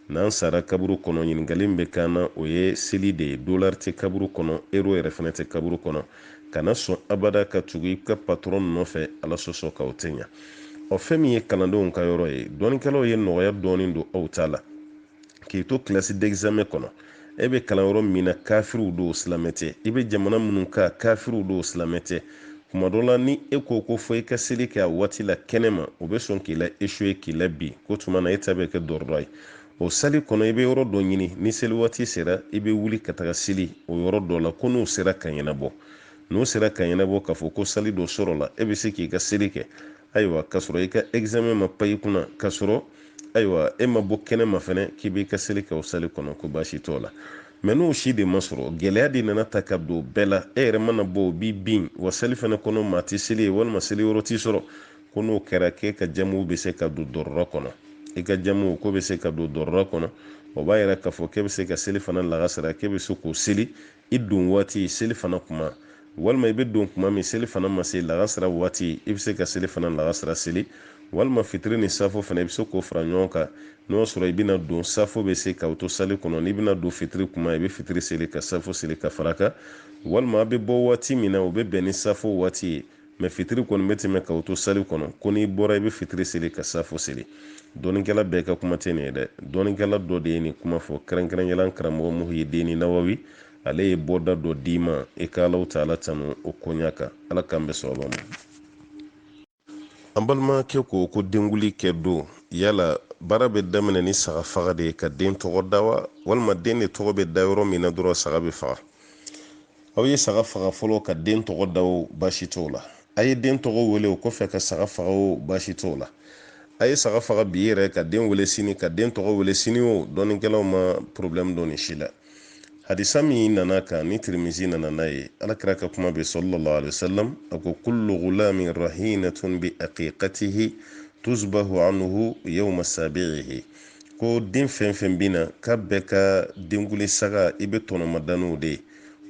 n'an sara kaburu kɔnɔ ɲininkali min bɛ k'an na o ye seli de ye dollar tɛ kaburu kɔnɔ euro yɛrɛ fana tɛ kaburu kɔnɔ kana sɔn abada ka tugu i ka patron nɔfɛ ala sɔsɔ k'aw tɛ ɲa fɛn min ye kalandenw ka yɔrɔ ye dɔɔnikɛlaw ye nɔgɔya dɔɔnin don aw ta la k'i to kilasi d'examen kɔnɔ e bɛ kalan yɔrɔ min na kafiriw don silamɛ tɛ i bɛ jamana minnu ka kafiriw don silamɛ tɛ kuma dɔ la ni e ko fɔ i ka seli kɛ a waati la kɛnɛ ma o bɛ sɔn k'i la échouer k'i la bi ko tuma na e ta bɛ kɛ dɔrɔdɔ ye o sali kɔnɔ i bɛ yɔrɔ dɔ ɲini ni seli waati sera i bɛ wuli ka taga seli o yɔrɔ dɔ la ko n'o sera ka ɲɛnabɔ n'o sera ka ɲɛnabɔ k'a fɔ ko sali dɔ sɔrɔ la e bɛ se k'i ka seli kɛ ayiwa k'a sɔrɔ i ka examen ma pan i kunna k'a sɔrɔ ayiwa e ma bɔ kɛnɛ ma fɛnɛ k'i b'i ka seli kɛ o sali kɔnɔ ko baasi t'o la mais n'o si de ma sɔrɔ gɛlɛya de nana ta ka don bɛɛ la e yɛrɛ mana bɔ o b'i bin wa seli fɛnɛ kɔnɔ maa tɛ seli ye walima seli yɔrɔ t'i sɔrɔ ko n'o kɛra k'e ka jamuw bɛ se ka don dɔrɔrɔ kɔnɔ i ka jamuw ko bɛ se ka don dɔrɔrɔ kɔnɔ o b'a yira k'a fɔ k'e bɛ se ka seli fana lagasara k'e bɛ se k'o seli i don waati seli fana kuma walima i bɛ don kuma min seli fana ma se lagasara waati i bɛ se ka seli fana lagasara seli walima fitiri ni safo fana i bɛ se k'o fara ɲɔgɔn kan n'o sɔrɔ i bɛna don safo bɛ se k'aw to sali kɔnɔ n'i bɛna don fitiri kuma i bɛ fitiri seli ka safo seli ka fara kan walima a bɛ bɔ waati min na o bɛ bɛn ni safo waati ye mais fitiri kɔni bɛ tɛmɛ k'aw to sali kɔnɔ ko n'i bɔra i bɛ fitiri seli ka safo seli dɔɔnikɛla bɛɛ ka kuma tɛ nin ye dɛ dɔɔnikɛla dɔ de ye nin kuma fɔ kɛrɛnkɛrɛnyala karamɔgɔ Muhyiddin Nawawi ale ye bɔda dɔ d'i ma i ka Alahu Taala tanu o koɲa kan ala k'an bɛ sababa ma an balimakɛ ko denguli kɛ don yala baara bɛ daminɛ ni saga faga de ye ka den tɔgɔ da wa walima den de tɔgɔ bɛ da yɔrɔ min na dɔrɔn saga bɛ faga aw ye saga faga fɔlɔ ka den tɔgɔ da o baasi t'o la a ye den tɔgɔ wele o kɔfɛ ka saga faga o baasi t'o la a ye saga faga bi yɛrɛ ka den wele sini ka den tɔgɔ wele sini o dɔɔnikɛlaw ma problème dɔ nin si la hadisa min nana kan ni Tirmizi nana n'a ye alakira ka kuma bɛ sallallahu alaihi wasallam a ko kullu ghulamin rahinatun bi aqiqatihi tuzbahu anhu yawma sabi'ihi ko den fɛn fɛn bina k'a bɛɛ ka denguli saga i bɛ tɔnɔmadaniw de ye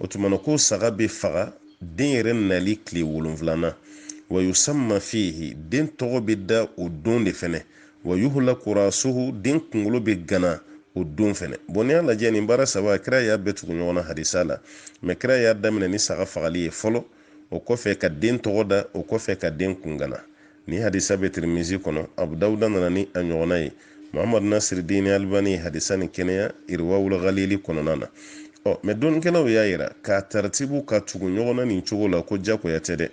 o tuma na ko saga bɛ faga den yɛrɛ nali tile 7 wa yusamma fihi den tɔgɔ bɛ da o don de fɛnɛ wa yuhlaku rasuhu den kunkolo bɛ gana o don fɛnɛ bon n'i y'a lajɛ nin baara saba kira y'a bɛɛ tugu ɲɔgɔn na hadisa la mais kira y'a daminɛ ni saga fagali ye fɔlɔ o kɔfɛ ka den tɔgɔ da o kɔfɛ ka den kun gana ni hadisa bɛ Tirmizi kɔnɔ Abu Dawuda nana ni a ɲɔgɔnna ye Muhammad Nasir Dini Albani ye hadisa ni kɛnɛya Irwaul Ghalili kɔnɔna na mais dɔɔnikɛlaw y'a yira k'a taratibu ka tugu ɲɔgɔn na nin cogo la ko jagoya tɛ dɛ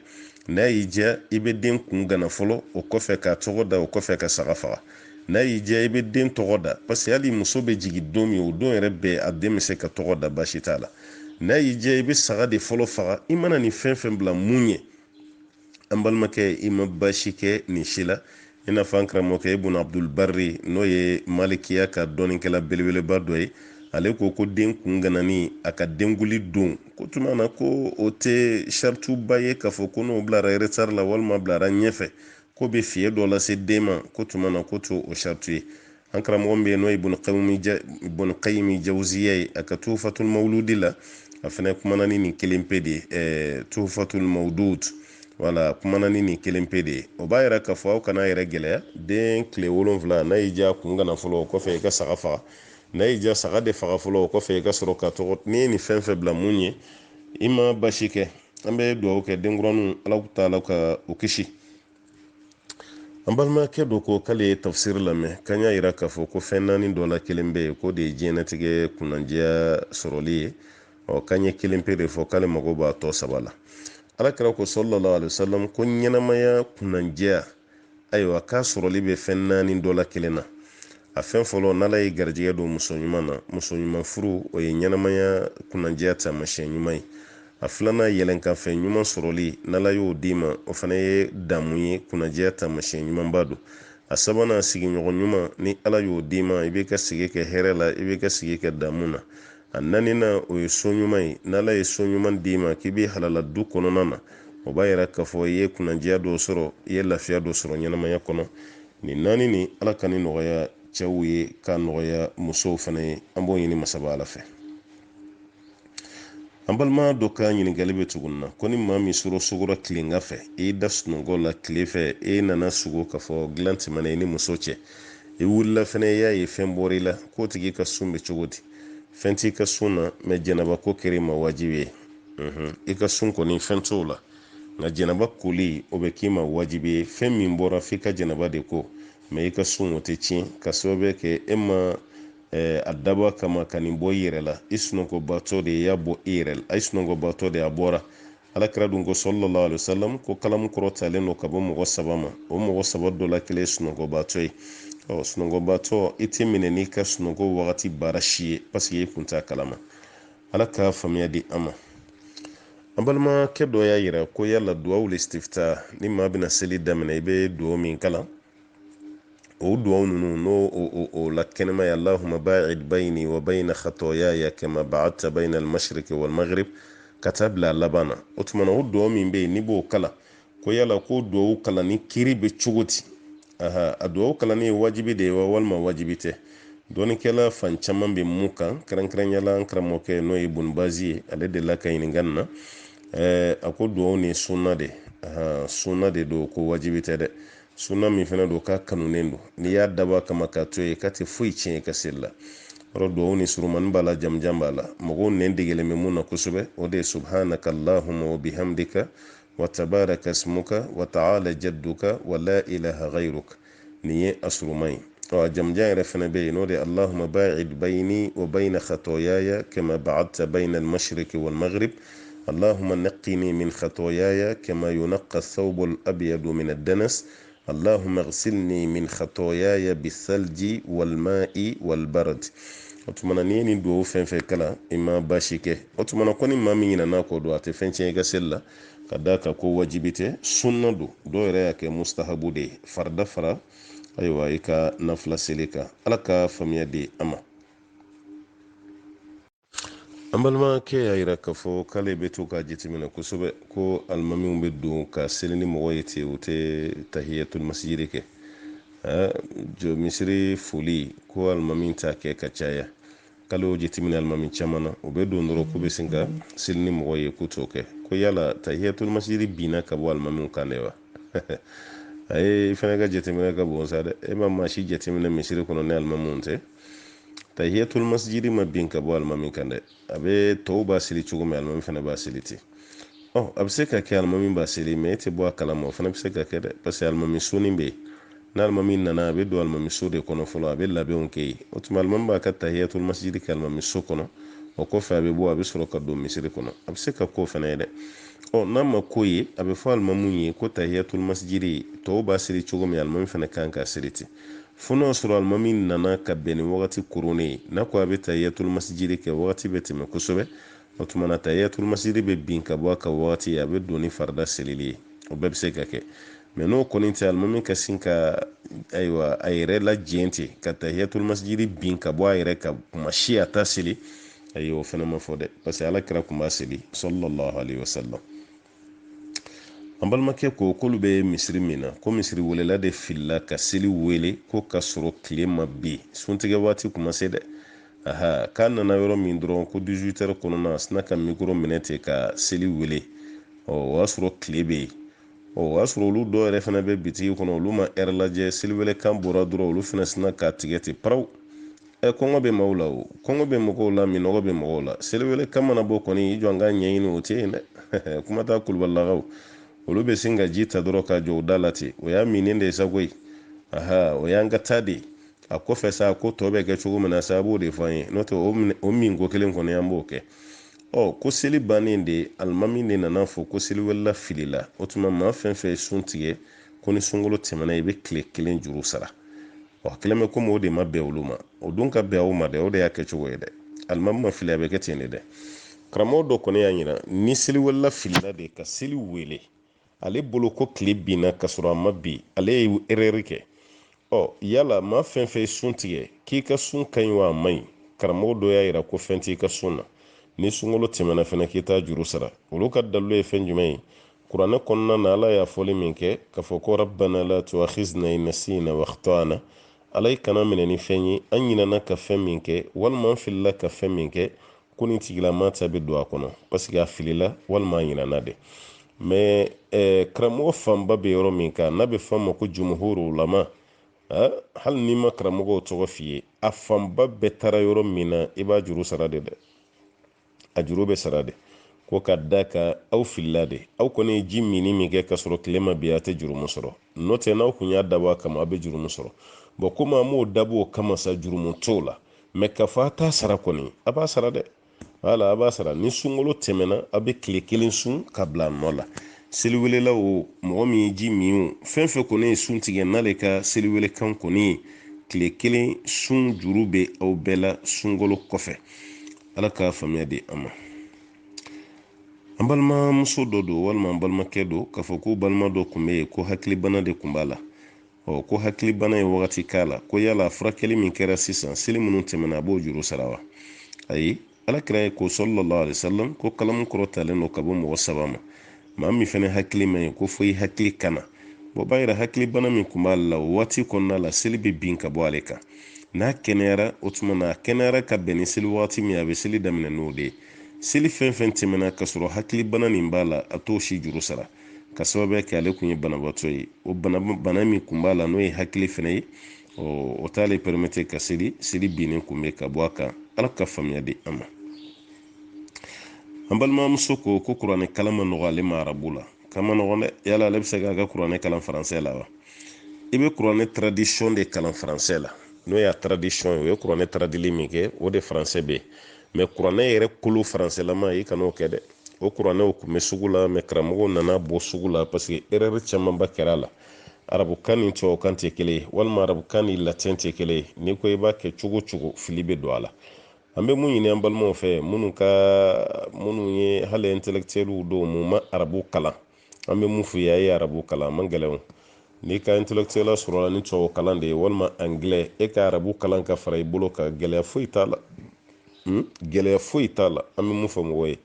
n'a y'i diya i bɛ den kun gana fɔlɔ o kɔfɛ ka tɔgɔ da o kɔfɛ ka saga faga n'a y'i diya i bɛ den tɔgɔ da parce que hali muso bɛ jigin don min o don yɛrɛ bɛɛ a den bɛ se ka tɔgɔ da baasi t'a la n'a y'i diya i bɛ saga de fɔlɔ faga i mana nin fɛn fɛn bila mun ye an balimakɛ i ma baasi kɛ nin si la ina fankra mo ke ibn abdul barri no ye malikiya ka donin kala belbele badoy ale ko ko den kunganani aka denguli don ko tumana ko o te shartu baye ka fo ko no blara retar la walma blara nyefe ko be fiye do la se dema ko tumana ko to o shartu ankara mo be no ibn qayyim jawziyya aka tufatul mawludi la afana kuma ni kelempede tufatul mawdud wala kuma ni kelempede o ba yira ka fo kana yira gele den kle wolonvla na ija kungana folo ko fe ka sagafa na ija saga de faga folo ko fe ka soro ka to ni fenfe bla munye ima bashike ambe do ke dengronu Allah taala ka ukishi ambalma ke do ko kale tafsir lame kanya yira ka fo ko fennani dola kelembe ko de jenatige kunanjia soroli o kanye kelempe de fo kale mago ba to sabala alakira ko sallallahu alaihi wasallam ko nyenamaya kunanjia aywa ka soroli be fennani dola kelena a fen folo nala ye garjige do muso ɲuman furu o ye ɲɛnamaya kunanjia tamasiyɛn ɲuman ye a filana yɛlɛnkanfɛn ɲuman sɔrɔli nala y'o d'i ma o fana ye damu ye kunanjia tamasiyɛn ɲumanba do a sabana sigiɲɔgɔn ɲuman ni ala y'o d'i ma i bɛ ka sigi kɛ hɛrɛ la i bɛ ka sigi kɛ damu na a nanina o ye so ɲuman ye n'ala ye so ɲuman d'i ma k'i bɛ halala du kɔnɔna na o b'a yira k'a fɔ i ye kunanjia dɔ sɔrɔ i ye lafiya dɔ sɔrɔ ɲɛnamaya kɔnɔ nin naani ni ala ka ni nɔgɔya cɛw ye ka nɔgɔya musow fana ye an b'o ɲini masaba ala fɛ an balima dɔ ka ɲininkali bɛ tugun na ko ni maa min sugora tilenga fɛ i da sunɔgɔ la tile fɛ i nana sugo ka fɔ dilan tɛmɛna i ni muso cɛ i wulila fana i y'a ye fɛn bɔra i la k'o tigi ka sun bɛ cogo di fɛn t'i ka sun na mɛ jɛnɛba ko kɛra i ma wajibi ye i ka sun kɔni fɛn t'o la nka jɛnɛba koli o bɛ k'i ma wajibi ye fɛn min bɔra f'i ka jɛnɛba de ko mɛ i ka sun o tɛ tiɲɛ ka sababu kɛ e ma a daba kama ka nin bɔ i yɛrɛ la i sunɔgɔbatɔ de y'a bɔ i yɛrɛ la a sunɔgɔbatɔ de a bɔra alakira dun ko sallallahu alaihi wasallam ko kalamu kɔrɔtalen don ka bɔ mɔgɔ saba ma o mɔgɔ saba dɔ la kelen ye sunɔgɔbatɔ ye sunɔgɔbatɔ i tɛ minɛ n'i ka sunɔgɔ wagati baara si ye paseke i kun t'a kalama ala ka faamuya di an ma an balimakɛ dɔ y'a yira ko yala duwawu istifta ni maa bɛna seli daminɛ i bɛ duwawu min kalan o duwawu ninnu n'o o la kɛnɛma ye allahumma ba'id bayni wa bayna khataayaya kama ba'adta bayna al-mashriqi wal maghrib ka taa bila a laban na o tuma na o duwawu min bɛ yen n'i b'o kalan ko yala ko duwawu kalan ni kiri bɛ cogo di a duwawu kalanni ye wajibi de ye wa walima wajibi tɛ dɔɔnikɛla fan caman bɛ mun kan kɛrɛnkɛrɛnyala an karamɔgɔkɛ n'o ye Ibn Bazi ye ale de la ka ɲininkali na a ko duwawu ni sunna de sunna de don ko wajibi tɛ dɛ sunna min fana don k'a kanunen don n'i y'a dabɔ a kama k'a to yen k'a tɛ foyi tiɲɛ ka seli la yɔrɔ duwawu ni surumani b'a la jamujan b'a la mɔgɔw nɛn degelen bɛ mun na kosɛbɛ o de ye subhanaka allahumma wa bihamdika wa tabaraka ismuka wa ta'ala jadduka wa la ilaha ghayruka nin ye a suruman ye a jamujan yɛrɛ fana bɛ yen n'o de ye allahumma ba'id bayni wa bayna khataayaya kama ba'adta bayna al-mashriqi wal maghrib اللهم نقني من خطاياي كما ينقى الثوب الأبيض من الدنس اللهم اغسلني من خطاياي بالثلج والماء والبرد otumana ni ni do fen fe kala ima bashike otumana koni mami ina na ko do ate fen chen ga sella kadaka ko wajibite sunna do yere yake mustahabu de farda fara aywa ika nafla selika alaka famiya de ama ambalma ke ya yira ka fo kale be to ka jitimina kusube ko almami be do ka selini mo woyete wote tahiyatul masjid ke jo misiri foli ko almami ta ke ka caya kalo jitimina almami chamana o be do ndoro ko be singa selini mo woye kuto ke ko yala tahiyatul masjid bina ka bo almami kanewa ay fana ga jitimina ka bo sa de e mamma shi jitimina misiri kono ne almami onte tahiyatul masjidi ma bin ka bɔ alimami kan dɛ a bɛ tɔw b'a seli cogo min alimami fana b'a seli ten a bɛ se ka kɛ alimami b'a seli mɛ e tɛ bɔ a kalama o fana bɛ se ka kɛ dɛ parce que alimami soni bɛ yen n'alimami nana a bɛ don alimami so de kɔnɔ fɔlɔ a bɛ labɛnw kɛ yen o tuma alimami b'a ka tahiyatul masjidi kɛ alimami so kɔnɔ o kɔfɛ a bɛ bɔ a bɛ sɔrɔ ka don misiri kɔnɔ a bɛ se ka k'o fana ye dɛ n'a ma ko ye a bɛ fɔ alimami ye ko tahiyatul masjidi tɔw b'a seli cogo min alimami fana kan k'a seli ten fo n'o sɔrɔ alimami nana ka bɛn ni wagati koronnen ye n'a ko a bɛ tahiyatul masjidi kɛ wagati bɛ tɛmɛ kosɛbɛ o tuma na tahiyatul masjidi bɛ bin ka bɔ a ka wagati a bɛ don ni farida selili ye o bɛɛ bɛ se ka kɛ mɛ n'o kɔni tɛ alimami ka sin ka ayiwa a yɛrɛ la jɛn ten ka tahiyatul masjidi bin ka bɔ a yɛrɛ ka kuma si a ta seli ayi o fɛnɛ ma fɔ dɛ parce que alakira kun b'a seli sallallahu alaihi wasallam. an balimakɛ ko k'olu bɛ misiri min na ko misiri welela de filila ka seli wele ko ka sɔrɔ tile ma bin suntigɛ waati kun ma se dɛ. k'a nana yɔrɔ min dɔrɔn ko 18h kɔnɔna a sina ka mikoro minɛ ten ka seli wele o y'a sɔrɔ tile bɛ yen o y'a sɔrɔ olu dɔw yɛrɛ fana bɛ bitigi kɔnɔ olu ma ɛri lajɛ seli wele kan bɔra dɔrɔn olu fana sina ka tigɛ ten paraw. kɔngɔ bɛ maaw la o kɔngɔ bɛ mɔgɔw la minɔgɔ bɛ mɔgɔw la seli wele kan mana bɔ kɔni i jɔ an ka ɲɛɲini o tɛ yen dɛ kuma t'a kulubalilakaw olu bɛ sin ka ji ta dɔrɔn ka jɔ o da la ten o y'a minen de ye sago ye o y'an ka taa de ye a kɔfɛ sa ko tɔ bɛ kɛ cogo min na sa a b'o de fɔ an ye n'o tɛ o min ko kelen kɔni an b'o kɛ ko seli bannen de alimami de nana fɔ ko seli wɛrɛla filila o tuma maa fɛn fɛn ye sun tigɛ ko ni sunkalo tɛmɛna i bɛ tile kelen juru sara a kelen bɛ komi o de ma bɛn olu ma o dun ka bɛn o ma dɛ o de y'a kɛ cogo ye dɛ alimami ma fili a bɛ kɛ ten de dɛ karamɔgɔ dɔ kɔni y'a jira ni seli wɛrɛla filila de ka seli wele ale bolo ko tile binna ka sɔrɔ a ma bin ale ye erreur kɛ yala maa fɛn fɛn ye sun tigɛ k'i ka sun ka ɲi wa a man ɲi karamɔgɔ dɔ y'a jira ko fɛn t'i ka sun na ni sunkalo tɛmɛna fɛnɛ k'i t'a juru sara olu ka dalilu ye fɛn jumɛn ye kuranɛ kɔnɔna na ala y'a fɔli min kɛ k'a fɔ ko rabbana la tuakhizna in nasina wa akhtana ala i kana minɛ ni fɛn ye an ɲinana ka fɛn min kɛ walima an filila ka fɛn min kɛ ko ni tigilama ta bɛ don a kɔnɔ parce que a filila walima a ɲinana de mais karamɔgɔ fanba bɛ yɔrɔ min kan n'a bɛ fɔ a ma ko jumhuru ulama hali n'i ma karamɔgɔw tɔgɔ f'i ye a fanba bɛɛ taara yɔrɔ min na i b'a juru sara de dɛ a juru bɛ sara de ko ka da ka aw filila de aw kɔni ye ji mini min kɛ ka sɔrɔ tile ma bin a tɛ jurumu sɔrɔ n'o tɛ n'aw kun y'a dabɔ a kama a bɛ jurumu sɔrɔ komi an m'o dabɔ o kama sa jurumu t'o la mɛ ka fɔ a t'a sara kɔni a b'a sara dɛ wala a b'a sara ni sunkalo tɛmɛna a bɛ tile kelen sun ka bila a nɔ la seliwelela o mɔgɔ min ye ji min o fɛn fɛn kɔni ye sun tigɛ n'ale ka seliwele kan kɔni ye tile kelen sun juru bɛ aw bɛɛ la sunkalo kɔfɛ ala k'a faamuya di an ma an balimamuso dɔ don walima an balimakɛ don k'a fɔ ko balima dɔ tun bɛ yen ko hakilibana de tun b'a la ko hakilibana ye wagati k'a la ko yala furakɛli min kɛra sisan seli minnu tɛmɛna a b'o juru sara wa ayi alakira ye ko sallallahu alaihi wasallam ko kalamu kɔrɔtalen don ka bɔ mɔgɔ saba ma maa min fɛnɛ hakili man ɲi ko fo i hakili kana b'a yira hakilibana min tun b'ale la o waati kɔnɔna la seli bɛ bin ka bɔ ale kan n'a kɛnɛyara o tuma na a kɛnɛyara ka bɛn ni seli waati min a bɛ seli daminɛ n'o de ye seli fɛn fɛn tɛmɛna ka sɔrɔ hakilibana nin b'a la a t'o si juru sara ka sababuya kɛ ale kun ye banabaatɔ ye o bana min kun b'a la n'o ye hakili fɛnɛ ye o t'ale permettre ka seli binnen kun bɛ ka bɔ a kan ala ka faamuya di an ma an balimamuso ko kuranɛ kalan ma nɔgɔ ale ma arabu la k'a ma nɔgɔn dɛ yala ale bɛ se k'a ka kuranɛ kalan faransɛ la wa i bɛ kuranɛ tradition de kalan faransɛ la n'o y'a tradition ye o ye kuranɛ tradili min kɛ o de faransɛ bɛ yen mɛ kuranɛ yɛrɛ kolo faransɛlama i kan'o kɛ dɛ o kuranɛw kun bɛ sugu la mɛ karamɔgɔw nana bɔ sugu la parce que erreur camanba kɛra a la arabukan ni tubabukan tɛ kelen ye walima arabukan ni latin tɛ kelen ye n'i ko i b'a kɛ cogo cogo fili bɛ don a la an bɛ mun ɲini an balimaw fɛ minnu ye hali intellectuels dɔw mun ma arabu kalan an bɛ mun f'u ye a ye arabu kalan a man gɛlɛn o n'i ka intellectuel sɔrɔla ni tubabu kalan de ye walima anglais e ka arabu kalan ka fara i bolo kan gɛlɛya foyi t'a la gɛlɛya foyi t'a la an bɛ mun fɔ mɔgɔw ye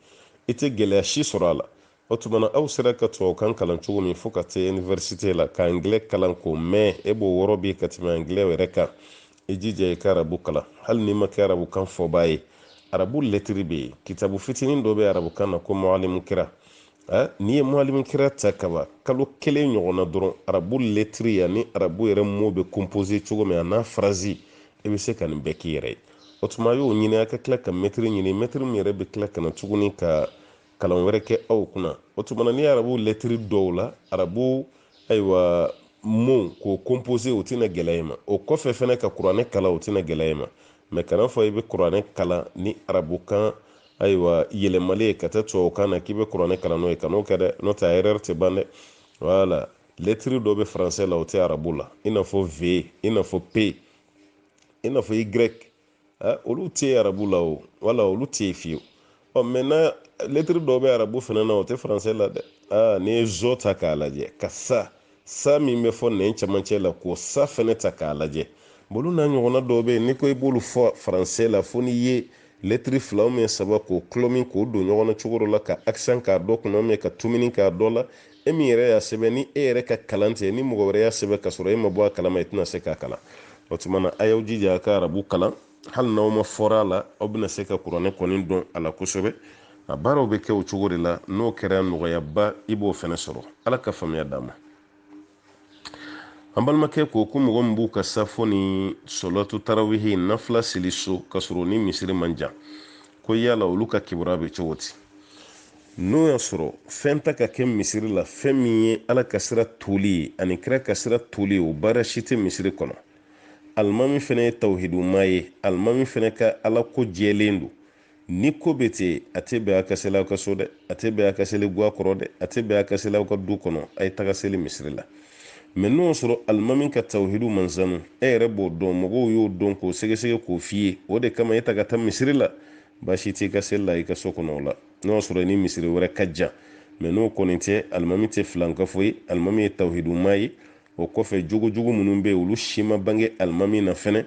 i tɛ gɛlɛya si sɔrɔ a la o tuma na aw sera ka tubabukan kalan cogo min fo ka se université la ka anglais kalan k'o mɛn e b'o wɔrɔ bi ka tɛmɛ anglais yɛrɛ kan i jija i ka arabu kalan hali n'i ma kɛ arabukan fɔbaa ye arabu lɛtiri bɛ yen kitabu fitinin dɔ bɛ arabukan na ko mualimu kira n'i ye mualimu kira ta kaba kalo kelen ɲɔgɔnna dɔrɔn arabu lɛtiri yanni arabu yɛrɛ mot bɛ composé cogo min a n'a phrase i bɛ se ka nin bɛɛ k'i yɛrɛ ye o tuma y'o ɲini a ka tila ka mɛtiri ɲini mɛtiri min yɛrɛ bɛ tila ka na tuguni ka kalan wɛrɛ kɛ aw kunna o tuma na ni arabu lɛtiri dɔw la arabu ayiwa mot k'o composé o tɛna gɛlɛya i ma o kɔfɛ fɛnɛ ka kuranɛ kalan o tɛna gɛlɛya i ma mɛ kana fɔ i bɛ kuranɛ kalan ni arabukan ayiwa yɛlɛmali ye ka taa tubabukan na k'i bɛ kuranɛ kalan n'o ye kan'o kɛ dɛ n'o tɛ a erreur tɛ ban dɛ voilà lɛtiri dɔ bɛ faransɛ la o tɛ arabu la i n'a fɔ v i n'a fɔ p i n'a fɔ y olu tɛ arabu la o wala olu tɛ fiyewu maintenant lɛtiri dɔw bɛ arabu fana na o tɛ faransɛ la dɛ n'i ye zo ta k'a lajɛ ka sa sa min bɛ fɔ nɛn camancɛ la k'o sa fɛnɛ ta k'a lajɛ bolu n'a ɲɔgɔnna dɔw bɛ yen ni ko i b'olu fɔ faransɛ la fo n'i ye lɛtiri 2 min 3 k'o kulɔ min k'o don ɲɔgɔnna cogo dɔ la ka accent k'a dɔ kunna min ka tumini k'a dɔ la e min yɛrɛ y'a sɛbɛn ni e yɛrɛ ka kalan tɛ ni mɔgɔ wɛrɛ y'a sɛbɛn ka sɔrɔ e ma bɔ a kalama i tɛna se k'a kalan o tuma na a y'aw jija a ka arabu kalan hali n'aw ma fɔra a la aw bɛna se ka kuranɛ kɔni dɔn a la kosɛbɛ a baaraw bɛ kɛ o cogo de la n'o kɛra nɔgɔyaba i b'o fɛnɛ sɔrɔ ala ka faamuya d'a ma an balimakɛ ko ko mɔgɔ min b'u ka safo ni solatu tarawihi nafila seli so ka sɔrɔ ni misiri man jan ko yala olu ka kibura bɛ cogo di n'o y'a sɔrɔ fɛn ta ka kɛ misiri la fɛn min ye ala ka sira toli ye ani kira ka sira toli ye o baara si tɛ misiri kɔnɔ alimami fɛnɛ ye tawhiduma ye alimami fɛnɛ ka ala ko jɛlen don ni ko bɛ ten a tɛ bɛn a ka seli aw ka so dɛ a tɛ bɛn a ka seli guwa kɔrɔ dɛ a tɛ bɛn a ka seli aw ka du kɔnɔ a ye taga seli misiri la mɛ n'o sɔrɔ alimami ka tawhidu mansanu e yɛrɛ b'o dɔn mɔgɔw y'o dɔn k'o sɛgɛsɛgɛ k'o f'i ye o de kama e ta ka taa misiri la baasi t'i ka seli la i ka so kɔnɔ o la n'o sɔrɔ ni misiri wɛrɛ ka jan mɛ n'o kɔni tɛ alimami tɛ filankafo ye alimami ye tawhiduma ye o kɔfɛ jogojugu minnu bɛ yen olu si ma bange alimami na fɛnɛ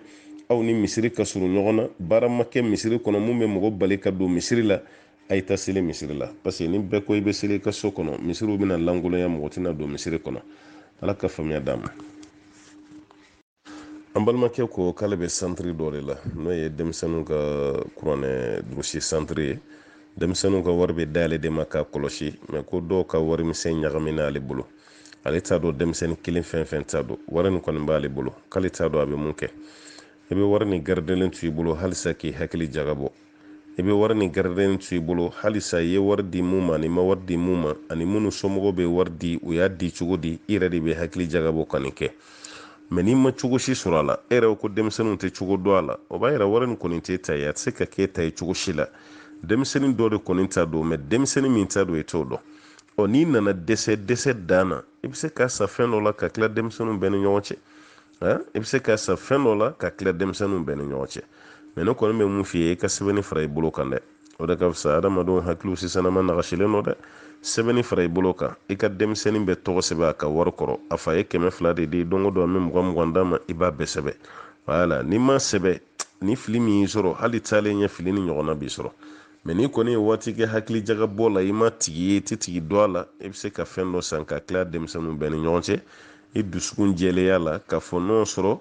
aw ni misiri ka surun ɲɔgɔn na baara ma kɛ misiri kɔnɔ mun bɛ mɔgɔ bali ka don misiri la a ye taa seli misiri la parce que ni bɛɛ ko i bɛ seli i ka so kɔnɔ misiriw bɛna langolonya mɔgɔ tɛna don misiri kɔnɔ ala ka faamuya d'a ma an balimakɛ ko k'ale bɛ santiri dɔ de la n'o ye denmisɛnninw ka kuranɛ durusi santiri ye denmisɛnninw ka wari bɛ dayɛlɛ de ma k'a kɔlɔsi mɛ ko dɔw ka wari misɛn ɲagami n'ale bolo ale t'a dɔn denmisɛnnin kelen fɛn fɛn t'a dɔn wari nin kɔni b'ale bolo k'ale t'a dɔn a bɛ mun kɛ i bɛ wari nin garidelen to i bolo halisa k'i hakili jagabɔ i bɛ wari nin garidelen to i bolo halisa i ye wari di mun ma ani ma wari di mun ma ani minnu somɔgɔw bɛ wari di u y'a di cogo di i yɛrɛ de bɛ hakili jagabɔ ka nin kɛ mɛ n'i ma cogo si sɔrɔ a la e yɛrɛ ko denmisɛnninw tɛ cogo dɔn a la o b'a yira wari nin kɔni tɛ ta ye a tɛ se ka k'e ta ye cogo si la denmisɛnnin dɔ de kɔni ta don mɛ denmisɛnnin min ta don i t'o dɔn ɔ n'i nana dɛsɛ dan na i bɛ se k'a sa fɛn dɔ la ka tila denmisɛnninw bɛɛ ni ɲɔgɔn cɛ i bɛ se k'a sa fɛn dɔ la ka tila denmisɛnninw bɛɛ ni ɲɔgɔn cɛ mɛ ne kɔni bɛ mun f'i ye i ka sɛbɛnni fara i bolo kan dɛ o de ka fisa adamadenw hakiliw sisan ma nagasilen don dɛ sɛbɛnni fara i bolo kan i ka denmisɛnnin bɛ tɔgɔ sɛbɛn a ka wari kɔrɔ a fa ye 200 de di don o don an bɛ 20 d'a ma i b'a bɛɛ sɛbɛn wala n'i ma sɛbɛn ni fili min y'i sɔrɔ hali taalen ɲɛ fili ni ɲɔgɔnna b'i sɔrɔ mɛ n'i kɔni ye waati kɛ hakili jagabɔ la i ma tigi ye i tɛ tigi dɔn a la i bɛ se ka fɛn dɔ san ka tila denmisɛnninw bɛɛ ni ɲɔgɔn cɛ i dusukun jɛlenya la k'a fɔ n'o sɔrɔ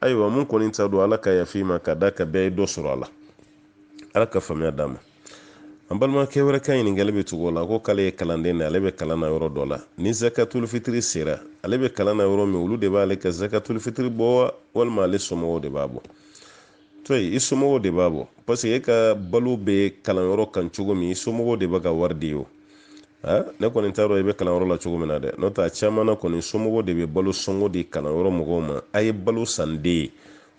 ayiwa mun kɔni ta don ala ka yafa i ma ka da ka bɛɛ ye dɔ sɔrɔ a la ala ka faamuya d'a ma an balimakɛ wɛrɛ ka ɲininkali bɛ tugu o la ko k'ale ye kalanden de ale bɛ kalan na yɔrɔ dɔ la ni zakatul fitiri sera ale bɛ kalan na yɔrɔ min olu de b'ale ka zakatul fitiri bɔ wa walima ale somɔgɔw de b'a bɔ to i somɔgɔw de b'a bɔ parce que e ka balo bɛ kalanyɔrɔ kan cogo min i somɔgɔw de bɛ ka wari di o ne kɔni t'a dɔn i bɛ kalanyɔrɔ la cogo min na dɛ n'o tɛ a caman na kɔni somɔgɔw de bɛ balo sɔngɔ di kalanyɔrɔ mɔgɔw ma a ye balo san den ye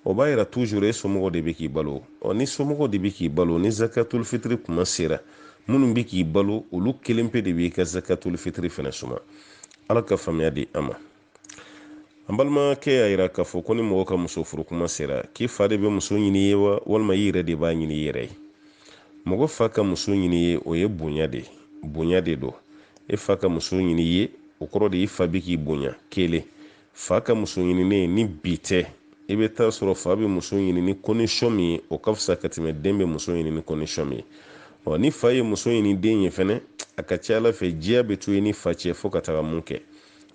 o b'a yira toujours e somɔgɔw de bɛ k'i balo ni somɔgɔw de bɛ k'i balo ni zakatul fitiri kuma sera minnu bɛ k'i balo olu kelen pe de b'i ka zakatul fitiri fɛnɛ suma ala ka faamuya di an ma an balimakɛ y'a yira k'a fɔ ko ni mɔgɔ ka muso furu kuma sera k'i fa de bɛ muso ɲini ye wa walima i yɛrɛ de b'a ɲini i yɛrɛ ye mɔgɔ fa ka muso ɲini ye o ye bonya de don e fa ka muso ɲini ye o kɔrɔ de i fa bɛ k'i bonya kelen fa ka muso ɲininen ni bi tɛ i bɛ taa sɔrɔ fa bɛ muso ɲini ni condition min ye o ka fisa ka tɛmɛ den bɛ muso ɲini ni condition min ye ni fa ye muso ɲini den ye fɛnɛ a ka ca ala fɛ diya bɛ to ye ni fa cɛ fo ka taga mun kɛ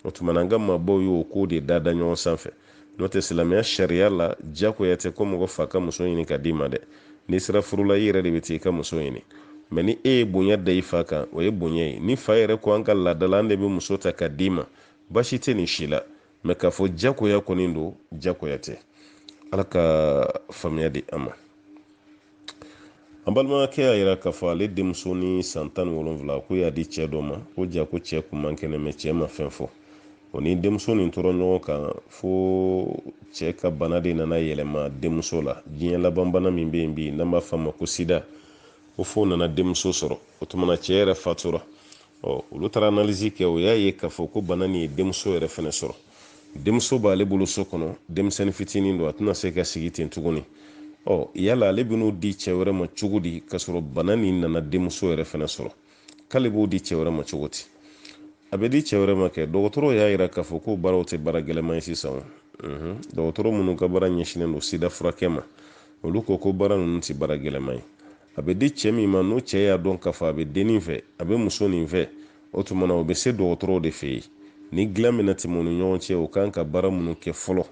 o tuma na an ka mabɔw y'o ko de da ɲɔgɔn sanfɛ n'o tɛ silamɛya sariya la diyagoya tɛ ko mɔgɔ fa ka muso ɲini ka d'i ma dɛ n'i sera furu la i yɛrɛ de bɛ t'i ka muso ɲini mɛ ni e ye bonya da i fa kan o ye bonya ye ni fa yɛrɛ ko an ka laada la an de bɛ muso ta ka d'i ma baasi tɛ nin si la mɛ k'a fɔ diyagoya kɔni don diyagoya tɛ ala ka faamuya di an ma an balimakɛ y'a yira k'a fɔ ale denmuso ni san 17 ko y'a di cɛ dɔ ma ko ja ko cɛ kun man kɛnɛ mɛ cɛ ma fɛn fɔ o ni denmuso nin tora ɲɔgɔn kan fo cɛ ka bana de nana yɛlɛma denmuso la diɲɛ laban bana min bɛ yen bi n'an b'a f'a ma ko sida ko fo nana denmuso sɔrɔ o tuma na cɛ yɛrɛ fatura olu taara analyse kɛ o y'a ye k'a fɔ ko bana nin ye denmuso yɛrɛ fɛnɛ sɔrɔ denmuso b'ale bolo so kɔnɔ denmisɛnnin fitinin don a tɛna se ka sigi ten tuguni yala ale bɛn'o di cɛ wɛrɛ ma cogo di ka sɔrɔ bana nin nana denmuso yɛrɛ fɛnɛ sɔrɔ k'ale b'o di cɛ wɛrɛ ma cogo di a bɛ di cɛ wɛrɛ ma kɛ dɔgɔtɔrɔ y'a yira k'a fɔ ko baaraw tɛ baara gɛlɛman ye sisan dɔgɔtɔrɔ minnu ka baara ɲɛsinnen don sida furakɛ ma olu ko baara ninnu tɛ baara gɛlɛman ye a bɛ di cɛ min ma n'o cɛ y'a dɔn k'a fɔ a bɛ dennin fɛ a bɛ muso nin fɛ o tuma na o bɛ se dɔgɔtɔrɔw de fɛ yen ni dilan min tɛmɛ u ni ɲɔgɔn cɛ o kan ka baara minnu kɛ fɔlɔ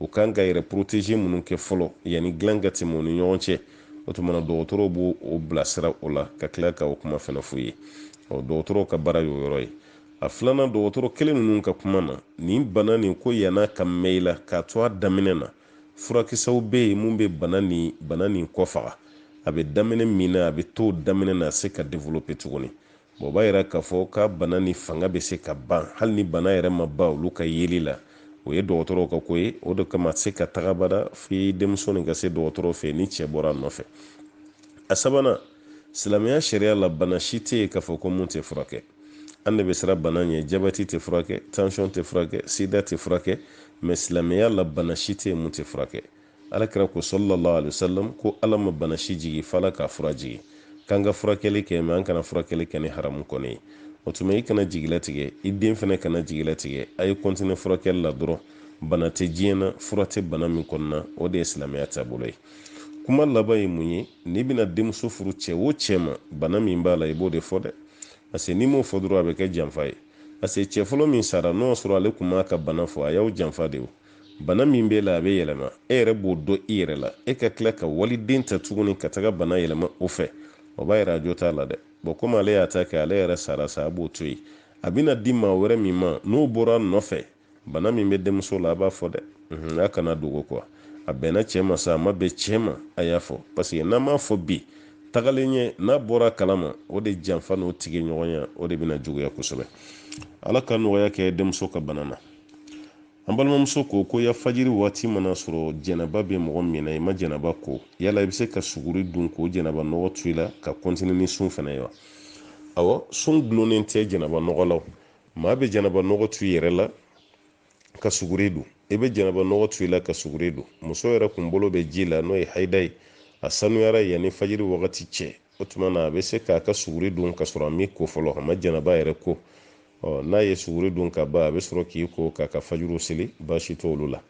u kan ka yɛrɛ protege minnu kɛ fɔlɔ yanni dilan ka tɛmɛ u ni ɲɔgɔn cɛ o tuma na dɔgɔtɔrɔw b'o o bilasira o la ka tila ka o kuma fana f'u ye dɔgɔtɔrɔw ka baara y'o yɔrɔ ye a filanan dɔgɔtɔrɔ kelen ninnu ka kuma na nin bana nin ko yan'a ka mɛn i la k'a to a daminɛ na furakisɛw bɛ yen mun bɛ bana nin kɔ faga a bɛ daminɛ min na a bɛ to daminɛ na a se ka développer tuguni o b'a yira k'a fɔ ka bana ni fanga bɛ se ka ban hali ni bana yɛrɛ ma ban olu ka yeli la o ye dɔgɔtɔrɔw ka ko ye o de kama a se ka tagabara f'i denmuso nin ka se dɔgɔtɔrɔ fɛ ni cɛ bɔra a nɔfɛ a sabanan silamɛya sariya la bana si tɛ yen k'a fɔ ko mun tɛ furakɛ an de bɛ siran bana ɲɛ jabɛti tɛ furakɛ tension tɛ furakɛ sida tɛ furakɛ mɛ silamɛya la bana si tɛ yen mun tɛ furakɛ alakira ko sallallahu alaihi wasallam ko ala ma bana si jigi f'ala k'a fura jigi k'an ka furakɛli kɛ mɛ an kana furakɛli kɛ ni haramu kɔni ye o tuma i kana jigilatigɛ i den fana kana jigilatigɛ a ye kɔntine furakɛli la dɔrɔn bana tɛ diɲɛ na fura tɛ bana min kɔnɔna o de ye silamɛya taabolo ye kuma laban ye mun ye n'i bɛna denmuso furu cɛ o cɛ ma bana min b'a la i b'o de fɔ dɛ parce que n'i m'o fɔ dɔrɔn a bɛ kɛ janfa ye parce que cɛ fɔlɔ min sara n'o sɔrɔ ale tun b'a ka bana fɔ a y'aw janfa de o bana min b'e la a bɛ yɛlɛma e yɛrɛ b'o dɔn i yɛrɛ la e ka tila ka waliden ta tuguni ka taga bana yɛlɛma o fɛ o b'a yira a jo t'a la dɛ bon komi ale y'a ta kɛ ale yɛrɛ sara sa a b'o to yen a bɛna di maa wɛrɛ min ma n'o bɔra nɔfɛ bana min bɛ denmuso la a b'a fɔ dɛ a kana dogo quoi a bɛnna cɛ ma sa a ma bɛn cɛ ma a y'a fɔ parce que n'an m'a fɔ bi tagalen ɲɛ n'a bɔra kalama o de janfa n'o tigi ɲɔgɔnya o de bɛna juguya kosɛbɛ ala ka nɔgɔya kɛ denmuso ka bana na an balimamuso ko ya fajiri waati mana sɔrɔ jɛnɛba bɛ mɔgɔ min na i ma jɛnɛba ko yala i bɛ se ka suguri dun k'o jɛnɛba nɔgɔ to i la ka kɔntine ni sun fana ye wa awɔ sun gulonnen tɛ jɛnɛba nɔgɔ la maa bɛ jɛnɛba nɔgɔ to i yɛrɛ la ka suguri dun i bɛ jɛnɛba nɔgɔ to i la ka suguri dun muso yɛrɛ kunkolo bɛ ji la n'o ye haida ye a sanuyara yanni fajiri wagati cɛ o tuma na a bɛ se k'a ka suguri dun ka sɔrɔ a mi ko fɔlɔ a ma jɛnɛba yɛrɛ ko n'a ye suguri dun ka ban a bɛ sɔrɔ k'i ko k'a ka fajiriw seli baasi t'olu la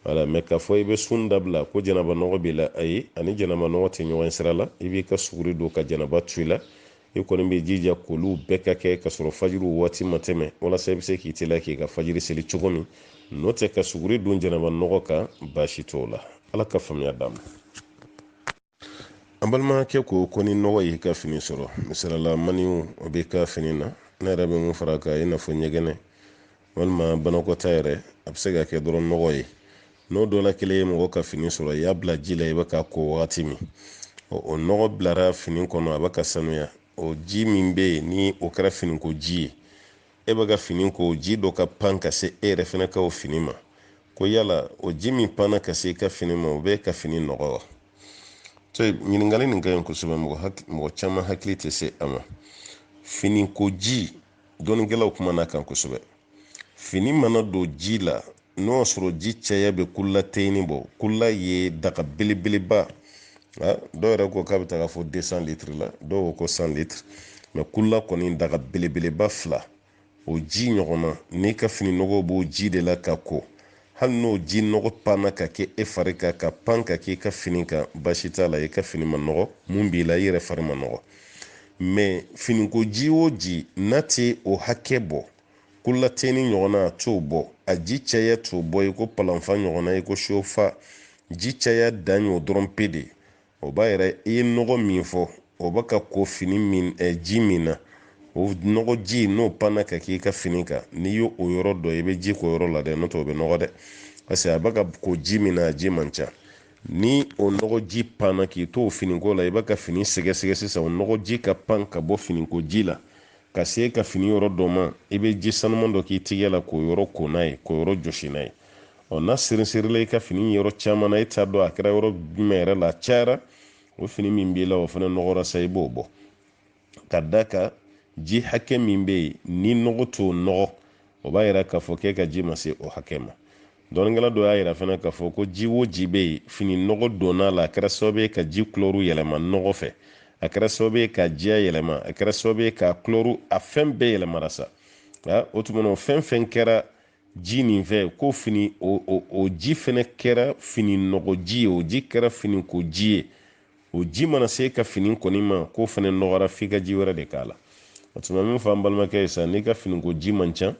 wala mɛ k'a fɔ i bɛ sun dabila ko jɛnɛba nɔgɔ b'i la ayi ani jɛnɛba nɔgɔ tɛ ɲɔgɔn sira la i b'i ka suguri dun ka jɛnɛba to i la i kɔni bɛ jija k'olu bɛɛ ka kɛ ka sɔrɔ fajiriw waati ma tɛmɛ walasa i bɛ se k'i teliya k'i ka fajiri seli cogo min n'o tɛ ka suguri dun jɛnɛba nɔgɔ kan baasi t'o la ala ka faamuya d'a ma an balimakɛ ko ni nɔgɔ y'i ka fini sɔrɔ misalala maniw o b'i ka fini na ne yɛrɛ bɛ mun fara kan i n'a fɔ ɲɛgɛnɛ walima banakɔta yɛrɛ a bɛ se ka kɛ dɔrɔn nɔgɔ ye n'o dɔ la kelen ye mɔgɔ ka fini sɔrɔ i y'a bila ji la i bɛ ka ko wagati min o nɔgɔ bilara fini kɔnɔ a bɛ ka sanuya o ji min bɛ yen ni o kɛra finiko ji ye e bɛ ka fini ko ji dɔ ka pan ka se e yɛrɛ fana ka o fini ma ko yala o ji min panna ka se i ka fini ma o bɛ ka fini nɔgɔ wa ɲininkali nin ka ɲi kosɛbɛ mɔgɔ caman hakili tɛ se a ma fini ko ji dɔnnikɛlaw kuma n'a kan kosɛbɛ fini mana don ji la n'o y'a sɔrɔ ji caya bɛ kula teyini bɔ kula ye daga belebeleba dɔw yɛrɛ ko k'a bɛ taa fɔ 200 litres la dɔw ko 100 litres mɛ kula kɔni daga belebeleba 2 o ji ɲɔgɔnna n'i ka fini nɔgɔ b'o ji de la ka ko hali n'o ji nɔgɔ panna ka kɛ e fari kan ka pan ka kɛ i ka fini kan baasi t'a la i ka fini ma nɔgɔ mun b'i la i yɛrɛ fari ma nɔgɔ mɛ finiko ji o ji n'a tɛ o hakɛ bɔ kula teni ɲɔgɔnna a t'o bɔ a ji caya t'o bɔ i ko palanfa ɲɔgɔnna i ko sofa ji caya dan y'o dɔrɔn pe de o b'a yɛrɛ i ye nɔgɔ min fɔ o bɛ ka ko fini min ji min na o nɔgɔ ji n'o panna ka k'i ka fini kan n'i y'o yɔrɔ dɔ i bɛ ji k'o yɔrɔ la dɛ n'o tɛ o bɛ nɔgɔ dɛ parce que a bɛ ka ko ji min na a ji man ca ni o nɔgɔ ji panna k'i to o finiko la i bɛ ka fini sɛgɛsɛgɛ sisan o nɔgɔ ji ka pan ka bɔ finiko ji la ka se ka fini yɔrɔ dɔ ma i bɛ ji sanuman dɔ k'i tigɛ la k'o yɔrɔ ko n'a ye k'o yɔrɔ jɔsi n'a ye n'a seri-serila i ka fini yɔrɔ caman na i t'a dɔn a kɛra yɔrɔ jumɛn yɛrɛ la a cayara o fini min b'i la o fana nɔgɔra sa i b'o bɔ ka da kan ji hakɛ min bɛ yen ni nɔgɔ t'o nɔgɔ o b'a yira k'a fɔ k'e ka ji ma se o hakɛ ma dɔnnikɛla dɔ y'a yira fana k'a fɔ ko ji o ji bɛ yen fini nɔgɔ donna la a kɛra sababu ye ka ji kulɔru yɛlɛma nɔgɔ fɛ a kɛra sababu ye ka jiya yɛlɛma a kɛra sababu ye ka kulɔru a fɛn bɛɛ yɛlɛmara sa o tuma na fɛn kɛra ji nin fɛ ko fini o ji fɛnɛ kɛra fini nɔgɔ ji ye o ji kɛra fini ko ji ye o ji mana se ka fini kɔni ma k'o fɛnɛ nɔgɔra f'i ka ji wɛrɛ de k'a la o tuma min fɔ an balimakɛ ye sa n'i ka fini ko ji man ca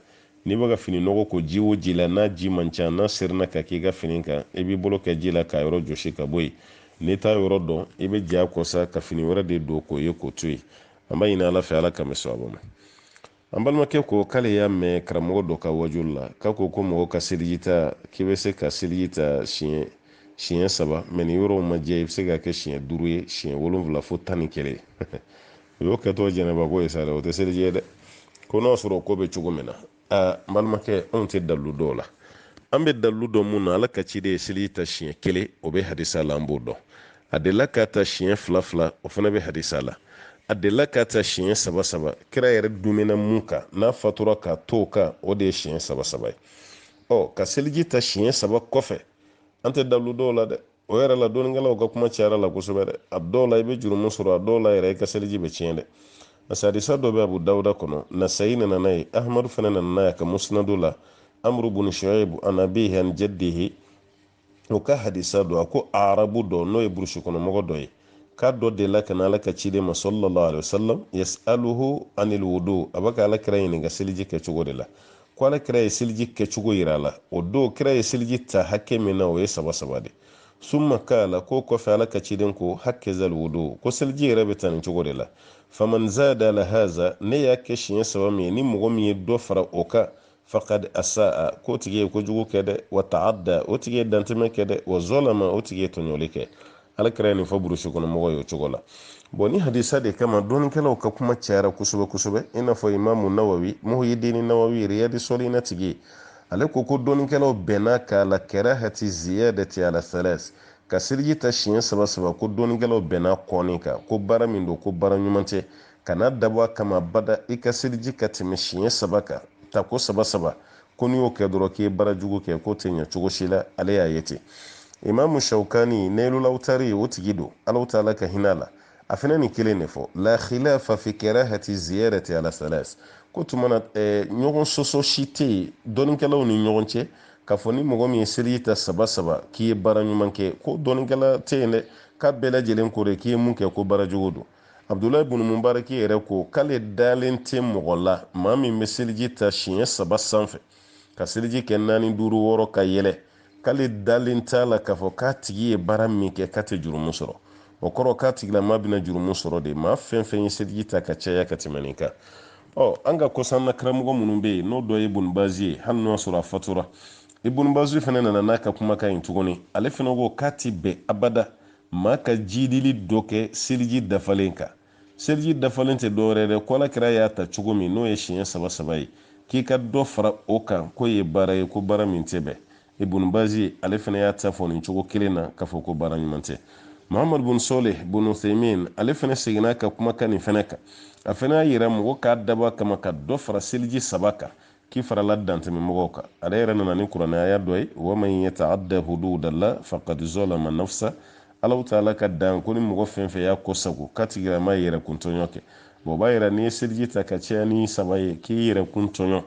n'i bɛ ka fini nɔgɔ ko ji o ji la n'a ji man ca n'a serina ka k'i ka fini kan i b'i bolo kɛ ji la k'a yɔrɔ jɔsi ka bɔ yen n'i t'a yɔrɔ dɔn i bɛ ja kɔ sa ka fini wɛrɛ de don k'o ye k'o to yen an b'a ɲini ala fɛ ala ka mɛn sababa ma an balimakɛ ko k'ale y'a mɛn karamɔgɔ dɔ ka wajulu la k'a ko mɔgɔ ka seliji ta k'i bɛ se ka seliji ta siɲɛ 3 mɛ ni yɔrɔw ma jɛ i bɛ se ka kɛ siɲɛ 5 ye siɲɛ 7 fo 11 o y'o kɛtɔ jɛnɛba ko ye sa dɛ o tɛ seliji ye dɛ ko n'a sɔrɔ ko bɛ cogo min na n balimakɛ anw tɛ dalilu dɔw la an bɛ dalilu dɔ mun na ala ka ciden ye seliji ta siɲɛ 1 o bɛ hadisa la an b'o dɔn a delila k'a ta siɲɛ 2 o fana bɛ hadisa la a delila k'a ta siɲɛ 3 kira yɛrɛ dumina mun kan n'a fatura k'a to kan o de ye siɲɛ 3 ye ka seliji ta siɲɛ 3 kɔfɛ an tɛ dalilu dɔw la dɛ o yɛrɛ la dɔnnikɛlaw ka kuma cayara la kosɛbɛ dɛ a dɔw la i bɛ jurumu sɔrɔ a dɔw la yɛrɛ i ka seliji bɛ tiɲɛ dɛ parce que hadisa dɔ bɛ abu dawuda kɔnɔ nasayi nana n'a ye ahmadu fana nana n'a ye ka musnadu la amru bun shuaib an abihi an jaddihi o ka hadisa dɔ a ko arabu dɔ n'o ye burusi kɔnɔmɔgɔ dɔ ye k'a dɔ delila ka na ala ka ciden ma sallallahu alaihi wasallam yasaluhu anil wudu a bɛ ka ala kira ɲininka seliji kɛcogo de la ko ala kira ye seliji kɛcogo yira a la o don kira ye seliji ta hakɛ min na o ye 3 de summa kala ko kɔfɛ ala ka ciden ko hakkezal wudu ko seliji yɛrɛ bɛ ta nin cogo de la faman zada ala haza ne y'a kɛ siɲɛ 3 min ye ni mɔgɔ min ye dɔ fara o kan faqad asaa ko tigi ye kojugu kɛ dɛ wa ta'adda o tigi ye dantɛmɛ kɛ dɛ wa zalama o tigi ye tɔɲɔli kɛ ala kira nin fɔ burusi kɔnɔ mɔgɔ ye o cogo la bon ni hadisa de kama dɔnnikɛlaw ka kuma cayara kosɛbɛ i n'a fɔ imamu nawawi muhyiddin nawawi riyadi solina tigi ale ko dɔnnikɛlaw bɛnna k'a la karahati ziyadati ala 3 ka seliji ta siɲɛ 3 ko dɔnnikɛlaw bɛnna kɔni kan ko baara min don ko baara ɲuman tɛ kana dabɔ a kama bada i ka seliji ka tɛmɛ siɲɛ 3 kan ta ko 3 ko n'i y'o kɛ dɔrɔn k'i ye baara jugu kɛ k'o tɛ ɲɛ cogo si la ale y'a ye ten imamu shaukani nailul awtari o tigi don ala ta'ala ka hinɛ la a fana nin kelen de fɔ la khilafa fi karahati ziyadati ala 3 ko tuma na ɲɔgɔn sɔsɔ si tɛ yen dɔnnikɛlaw ni ɲɔgɔn cɛ k'a fɔ ni mɔgɔ min ye seliji ta 3 k'i ye baara ɲuman kɛ ko dɔnnikɛla tɛ yen dɛ k'a bɛɛ lajɛlen ko de k'i ye mun kɛ ko baara jugu don abdulayi ibn mubaraki yɛrɛ ko k'ale dalen tɛ mɔgɔ la maa min bɛ seliji ta siɲɛ 3 sanfɛ ka seliji kɛ 4 5 6 ka yɛlɛ k'ale dalen t'a la k'a fɔ k'a tigi ye baara min kɛ k'a tɛ jurumu sɔrɔ o kɔrɔ k'a tigilama bɛna jurumu sɔrɔ de maa fɛn fɛn ye seliji ta ka caya ka tɛmɛ nin kan an ka kɔsanna karamɔgɔ minnu bɛ yen n'o dɔ ye ibn bazi ye hali n'o sɔrɔ a fatura ibn bazi fana nana n'a ka kumakan in tuguni ale fana ko k'a ti bɛn abada maa ka jidili dɔ kɛ seliji dafalen kan seliji dafalen tɛ dɔwɛrɛ dɛ ko ala kira y'a ta cogo min n'o ye siɲɛ 3 ye k'i ka dɔ fara o kan ko ye baara ye ko baara min tɛ bɛn ibn bazi ale fana y'a ta fɔ nin cogo kelen na k'a fɔ ko baara ɲuman tɛ muhammad bin soleh bin uthaymin ale fana seginna ka kumakan nin fana kan a fana y'a yira mɔgɔ k'a dabɔ kama ka dɔ fara seliji 3 kan k'i farala dantɛmɛ mɔgɔw kan ale yɛrɛ nana ni kuranɛya dɔ ye wa man yata'adda hududallah faqad zalama nafsa ala ta'ala ka dan ko ni mɔgɔ fɛn fɛn y'a kɔ sago k'a tigilama ye yɛrɛ kuntɔɲɔ kɛ o b'a yira n'i ye seliji ta ka caya ni 3 ye k'i yɛrɛ kuntɔɲɔ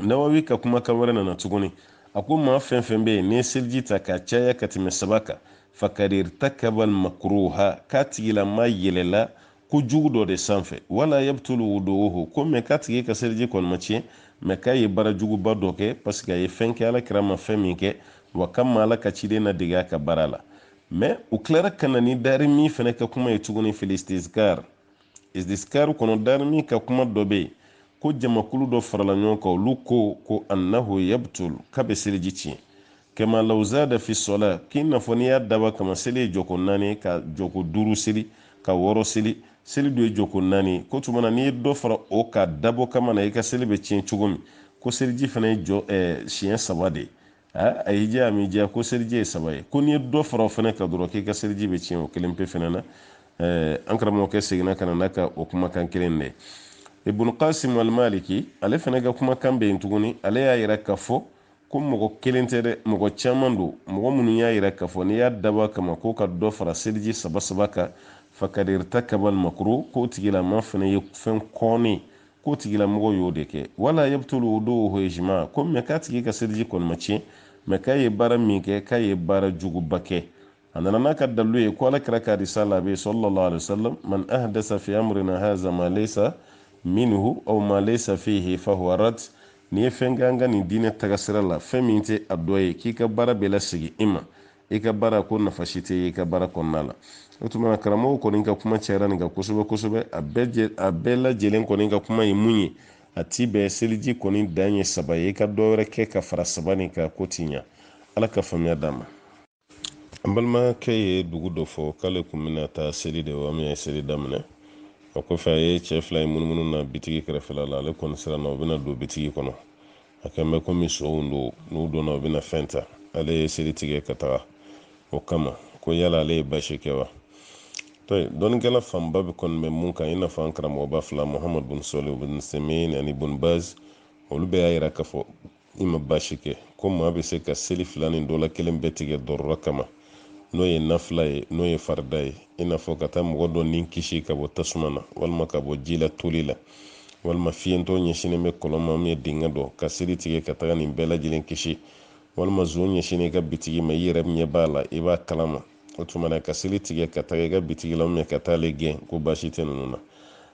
nawawi ka kumakan wɛrɛ nana tuguni a ko maa fɛn fɛn bɛ yen n'i ye seliji ta ka caya ka tɛmɛ 3 kan faqad irtakaba al-makruha k'a tigilama yɛlɛla ko jugu dɔ de sanfɛ wala yabtulu wudu'uhu ko mɛ k'a tigi ka seliji kɔni ma tiɲɛ mɛ k'a ye baara juguba dɔ kɛ parce que a ye fɛn kɛ ala kira ma fɛn min kɛ wa kama ala ka ciden na dege a ka baara la mɛ u tilara ka na ni dari min fana ka kuma ye tuguni filistizkar kɔnɔ dari min ka kuma dɔ bɛ yen ko jamakulu dɔ farala ɲɔgɔn kan olu ko annahu yabtul k'a bɛ seliji tiɲɛ kama law zada fi sola k'i n'a fɔ n'i y'a daba kama seli ye jɔko 4 ka jɔko 5 seli ka 6 seli seli dɔ ye jɔko 4 ko tuma na n'i ye dɔ fara o ka dabɔ kama na i ka seli bɛ tiɲɛ cogo min ko seliji fana ye siɲɛ 3 de ye a y'i diya a m'i diya ko seliji ye 3 ye ko n'i ye dɔ fara o fana ka dɔrɔn k'i ka seliji bɛ tiɲɛ o kelen pe fana na an karamɔgɔkɛ seginna ka na n'a ka o kumakan kelen de ibn qasim al-maliki ale fana ka kumakan bɛ yen tuguni ale y'a yira k'a fɔ ko mɔgɔ kelen tɛ dɛ mɔgɔ caman don mɔgɔ minnu y'a yira k'a fɔ n'i y'a dabɔ kama ko ka dɔ fara seliji 3 kan faqad irtakaba al-makruh k'o tigilama fana ye fɛn kɔɔni ko tigilamɔgɔ y'o de kɛ wala yabtulu wudu'uhu ijma ko mɛ k'a tigi ka seliji kɔni ma tiɲɛ mɛ k'a ye baara min kɛ k'a ye baara juguba kɛ a nana n'a ka dalilu ye ko alakira ka risala be sallallahu alaihi wasallam man ahdasa fi amrina hadha ma laysa minhu aw ma laysa fihi fahuwa rad n'i ye fɛn kɛ an ka nin diinɛ tagasira la fɛn min tɛ a dɔ ye k'i ka baara bɛ lasegi i ma i ka baara ko nafa si tɛ i ka baara kɔnɔna la o tuma na karamɔgɔ kɔni ka kuma cayara nin kan kosɛbɛ kosɛbɛ a bɛɛ lajɛlen kɔni ka kuma ye mun ye a ti bɛn seliji kɔni dan ye 3 ye i ka dɔ wɛrɛ kɛ ka fara 3 nin kan ko ti ɲa ala ka faamuya d'a ma an balimakɛ ye dugu dɔ fɔ k'ale kun bɛna taa seli de wa min ye seli daminɛ o kɔfɛ a ye cɛ 2 ye munumunu na bitigi kɛrɛfɛla la ale kɔni siranna o bɛna don bitigi kɔnɔ a kɛn bɛ komi sow don n'u donna o bɛna fɛn ta ale ye seli tigɛ ka taga o kama ko yala ale ye basi kɛ wa dɔnnikɛla fanba bɛ kɔni bɛ mun kan i n'a fɔ an karamɔgɔba 2 Muhamadu bin Sɔlihu bin Usɛmini ani Ibn Baz olu bɛɛ y'a yira k'a fɔ i ma basi kɛ ko maa bɛ se ka seli 2 nin dɔ la kelen bɛɛ tigɛ dɔrɔrɔ kama n'o ye nafila ye n'o ye farida ye i n'a fɔ ka taa mɔgɔ dɔ ni kisi ka bɔ tasuma na walima ka bɔ ji la toli la walima fiyɛntɔ ɲɛsinnen bɛ kɔlɔn ma min ye dingɛ dɔ ka seli tigɛ ka taga nin bɛɛ lajɛlen kisi walima zon ɲɛsinnen ka bitigi ma i yɛrɛ ɲɛ b'a la i b'a kalama o tuma na ka seli tigɛ ka taga i ka bitigi la ka taa ale gɛn ko basi tɛ ninnu na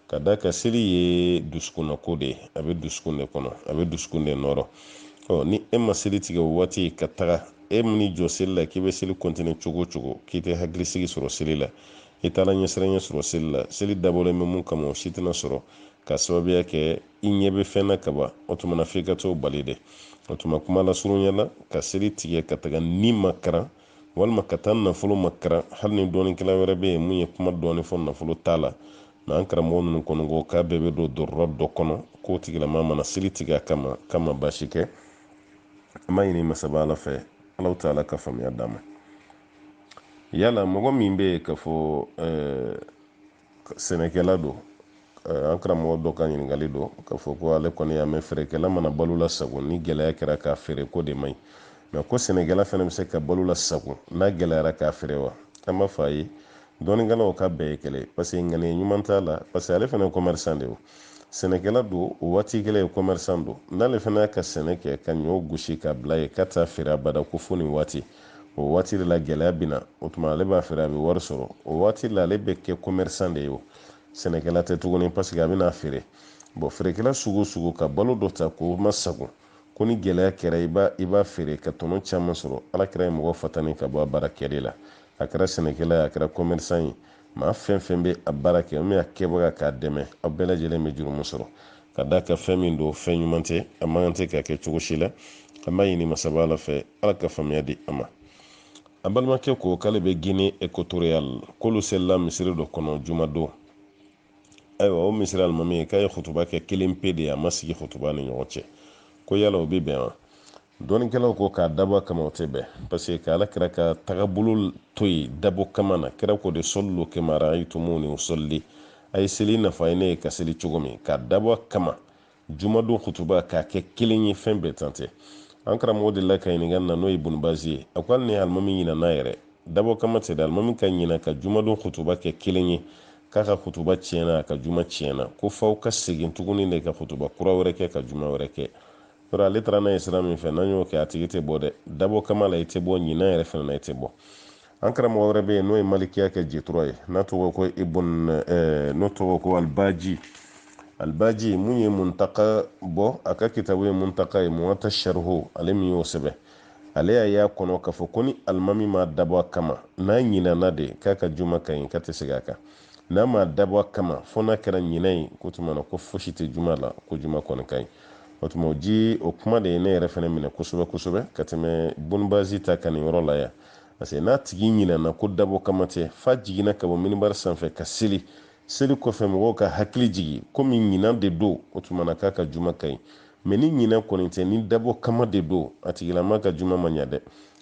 ka da ka seli ye dusukunna ko de ye a bɛ dusukun de kɔnɔ a bɛ dusukun de nɔrɔ ni e ma seli tigɛ o waati ka taga e min jɔ seli la k'i bɛ seli kɔntine cogo cogo k'i tɛ hakilisigi sɔrɔ seli la i taara ɲɛsiranɲɛ sɔrɔ seli la seli dabɔlen bɛ mun kama o si tɛna sɔrɔ ka sababuya kɛ i ɲɛ bɛ fɛn na ka ban o tuma na f'i ka t'o bali dɛ o tuma kuma lasurunya la ka seli tigɛ ka taga ni ma karan walima ka taa nafolo ma karan hali ni dɔɔnikɛla wɛrɛ bɛ yen mun ye kuma dɔɔni fɔ nafolo t'a la mɛ an karamɔgɔ ninnu kɔni ko k'a bɛɛ bɛ don dɔrɔrɔ dɔ kɔnɔ k'o tigilama mana seli tigɛ a kama basi kɛ an b'a ɲini masaba ala fɛ ala ta'ala ka faamuya d'a ma yala mɔgɔ min bɛ yen ka fɔ sɛnɛkɛla don an karamɔgɔ dɔ ka ɲininkali don ka fɔ ko ale kɔni y'a mɛn feerekɛla mana balo lasago ni gɛlɛya kɛra k'a feere ko de man ɲi mɛ ko sɛnɛkɛla fana bɛ se ka balo lasago n'a gɛlɛyara k'a feere wa an b'a fɔ a ye dɔɔnikɛlaw ka bɛɛ ye kɛlɛ parce que ŋaniya ɲuman t'a la parce que ale fana ye commerçant de ye sɛnɛkɛla don o waati kɛlɛ ye commerçant don n'ale fana y'a ka sɛnɛ kɛ ka ɲɔ gosi k'a bila ye k'a t'a feere abada ko fo nin waati o waati de la gɛlɛya bɛ na o tuma ale b'a feere a bɛ wari sɔrɔ o waati la ale bɛ kɛ commerçant de ye o sɛnɛkɛla tɛ tuguni parce que a bɛna feere feerekɛla sugu sugu ka balo dɔ ta k'o masago ko ni gɛlɛya kɛra i b'a feere ka tɔnɔ caman sɔrɔ ala kɛra ye mɔgɔ fatani ka bɔ a baara kɛli la a kɛra sɛnɛkɛla ye a kɛra commerçant ye maa fɛn fɛn bɛ a baara kɛ min a kɛbaga k'a dɛmɛ aw bɛɛ lajɛlen bɛ jurumu sɔrɔ ka d'a kan fɛn min don fɛn ɲuman tɛ a man kan tɛ ka kɛ cogo si la an b'a ɲini masaba ala fɛ ala ka faamuya di a ma a balimakɛ ko k'ale bɛ Guinée équatoriale k'olu selila misiri dɔ kɔnɔ jumadon ayiwa o misiri alimami ye k'a ye hutuba kɛ 1 pe de ye a ma sigi hutuba ni ɲɔgɔn cɛ ko yala o bɛ bɛn wa dɔɔnikɛlaw ko k'a dabɔ kama o tɛ bɛn parce que k'ala kɛra ka tagabolo to yen dabɔ kama na kɛra ko de sɔlilo kama ra'aytumuni usolli a ye seli nafa ye ne ye ka seli cogo min k'a dabɔ kama jumadon hutuba k'a kɛ 1 ye fɛn bɛɛ tan tɛ an karamɔgɔ de la ka ɲininka na n'o ye Ibn Baz ye a ko hali ni alimami ɲinɛ n'a yɛrɛ dabɔ kama tɛ dɛ alimami ka ɲinɛ ka jumadon hutuba kɛ 1 ye k'a ka hutuba tiɲɛna a ka juma tiɲɛna ko f'aw ka segin tuguni de ka hutuba kura wɛrɛ kɛ ka juma wɛrɛ kɛ yɔrɔ ale taara n'a ye sira min fɛ n'an y'o kɛ a tigi tɛ bɔ dɛ dabɔ kama la i tɛ bɔ ɲinan yɛrɛ fana na i tɛ bɔ an karamɔgɔ wɛrɛ bɛ yen n'o ye malikiya kɛ jetura ye n'a tɔgɔ ko n'o tɔgɔ ko albaji mun ye muntaka bɔ a ka kitabu ye muntaka ye muwata sharhu ale min y'o sɛbɛn ale y'a kɔnɔ k'a fɔ ko ni alimami ma dabɔ a kama n'a ɲinana de k'a ka juma ka ɲi k'a tɛ segin a kan n'a ma dabɔ a kama fo n'a kɛra ɲinɛ ye ko tuma na ko fosi tɛ juma la ko juma kɔni ka ɲi o tuma o kuma de ye ne yɛrɛ fana minɛ kosɛbɛ kosɛbɛ ka tɛmɛ Ibn Baz ta ka nin yɔrɔ la yan parce que n'a tigi ɲinɛna ko dabɔ kama tɛ fa jiginna ka bɔ minibari sanfɛ ka seli kɔfɛ mɔgɔw ka hakili jigi komi ɲinan de don o tuma na k'a ka juma ka ɲi mɛ ni ɲinɛ kɔni tɛ ni dabɔ kama de don a tigilama ka juma ma ɲa dɛ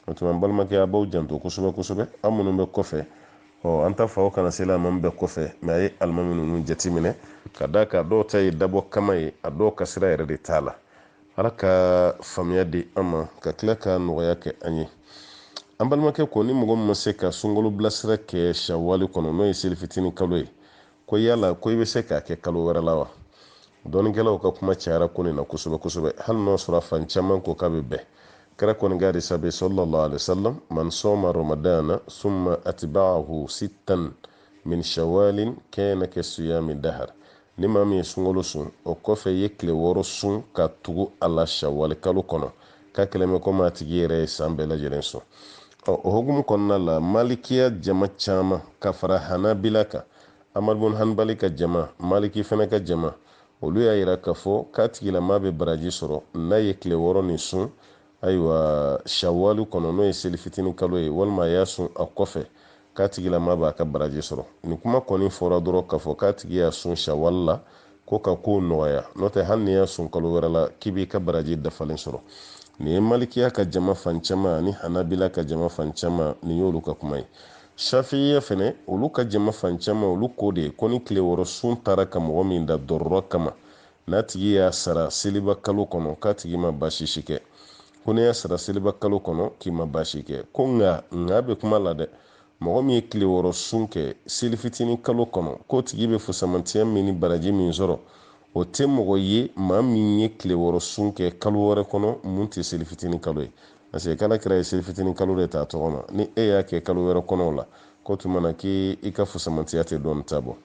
o tuma n balimakɛ a b'aw janto kosɛbɛ kosɛbɛ an minnu bɛ kɔfɛ an ta fa o kana se alimami bɛɛ kɔfɛ mɛ a ye alimami ninnu jateminɛ ka d'a kan dɔw ta ye dabɔ kama ye a dɔw ka sira yɛrɛ de t'a la ala ka faamuya di an ma ka tila ka nɔgɔya kɛ an ye an balimakɛ ko ni mɔgɔ min ma se ka sunkalo bilasira kɛ shawali kɔnɔ n'o ye seli fitinin kalo ye ko yala ko i bɛ se k'a kɛ kalo wɛrɛ la wa dɔɔninkɛlaw ka kuma cayara ko nin na kosɛbɛ kosɛbɛ hali n'o sɔrɔ a fan caman ko k'a bɛ bɛn kira kɔni ka hadisa bɛ sallallahu alaihi wasallam man soma ramadana summa atba'ahu sittan min shawalin kana ka siyami dahar ni maa min ye sunkalo sun o kɔfɛ ye tile 6 sun ka tugu a la shawali kalo kɔnɔ ka kɛlen bɛ komi a tigi yɛrɛ ye san bɛɛ lajɛlen sun o hukumu kɔnɔna la malikiya jama caman ka fara hanabila kan Ahmad bin Hanbali ka jama maliki fana ka jama olu y'a yira k'a fɔ k'a tigilamaa bɛ baraji sɔrɔ n'a ye tile 6 nin sun ayiwa shawali kɔnɔ n'o ye seli fitinin kalo ye walima a y'a sun a kɔfɛ k'a tigilamaa b'a ka baraji sɔrɔ nin kuma kɔni fɔra dɔrɔn k'a fɔ k'a tigi y'a sun shawali la ko ka kow nɔgɔya n'o tɛ hali n'i y'a sun kalo wɛrɛ la k'i b'i ka baraji dafalen sɔrɔ nin ye malikiya ka jama fan caman ani hanabila ka jama fan caman nin y'olu ka kuma ye shafiya fɛnɛ olu ka jama fan caman olu ko de ko ni tile 6 sun taara ka mɔgɔ min da dɔrɔrɔ kama n'a tigi y'a sara seliba kalo kɔnɔ k'a tigi ma baasi si kɛ ko ne y'a sara seliba kalo kɔnɔ k'i ma baasi kɛ ko nka bɛ kuma la dɛ mɔgɔ min ye tile 6 sun kɛ seli fitinin kalo kɔnɔ k'o tigi bɛ fusamantiya min ni baraji min sɔrɔ o tɛ mɔgɔ ye maa min ye tile 6 sun kɛ kalo wɛrɛ kɔnɔ mun tɛ seli fitinin kalo ye parce que kala kira ye seli fitinin kalo de t'a tɔgɔ ma ni e y'a kɛ kalo wɛrɛ kɔnɔ o la ko tuma na k'i ka fusamantiya tɛ dɔɔni ta bɔ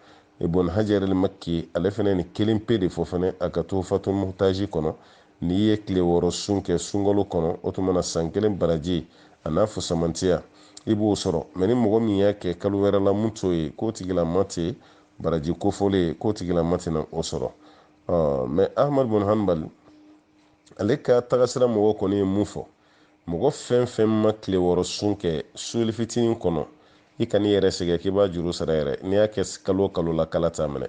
ibn hajar al-makki ale fana ni kelen pe de fɔ fana a ka tuhfatul muhtaji kɔnɔ n'i ye tile 6 sun kɛ sunkalo kɔnɔ o tuma na san kelen baraji a n'a fusamantiya i b'o sɔrɔ mɛ ni mɔgɔ min y'a kɛ kalo wɛrɛ la mun t'o ye k'o tigilama tɛ baraji kofɔlen ye k'o tigilama tɛna o sɔrɔ mɛ Ahmad bin Hanbal ale ka tagasira mɔgɔ kɔni ye mun fɔ mɔgɔ fɛn fɛn ma tile 6 sun kɛ seli fitinin kɔnɔ i ka n'i yɛrɛ sɛgɛn k'i b'a juru sara yɛrɛ n'i y'a kɛ kalo kalo la kala t'a minɛ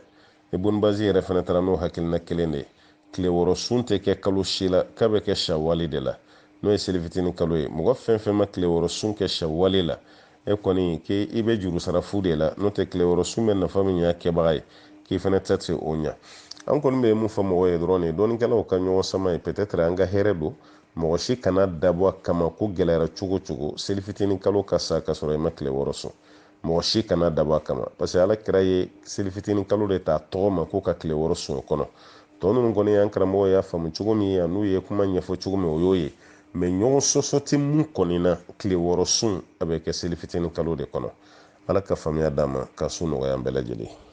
Ibn Bazi yɛrɛ fana taara n'o hakilina kelen de ye tile 6 sun tɛ kɛ kalo si la k'a bɛ kɛ shawali de la n'o ye seli fitinin kalo ye mɔgɔ fɛn fɛn ma tile 6 sun kɛ shawali la e kɔni k'i bɛ juru sara fu de la n'o tɛ tile 6 sun bɛ nafa min y'a kɛbaga ye k'i fana ta tɛ o ɲa an kɔni bɛ mun fɔ mɔgɔ ye dɔrɔn dɔɔninkɛlaw ka ɲɔgɔn sama ye peut-être an ka hɛrɛ don mɔgɔ si kana dabɔ a kama ko gɛlɛyara cogo cogo seli fitinin kalo ka sa ka sɔrɔ i ma tile 6 sun mɔgɔ si kana dabɔ a kama parce que ala kira ye seli fitinin kalo de t'a tɔgɔ ma ko ka tile 6 sun o kɔnɔ tɔ ninnu kɔni y'an karamɔgɔ y'a faamu cogo min yan n'u ye kuma ɲɛfɔ cogo min o y'o ye mɛ ɲɔgɔn sɔsɔ tɛ mun kɔni na tile 6 sun a bɛ kɛ seli fitinin kalo de kɔnɔ ala ka faamuya d'an ma ka sun nɔgɔya an bɛɛ lajɛlen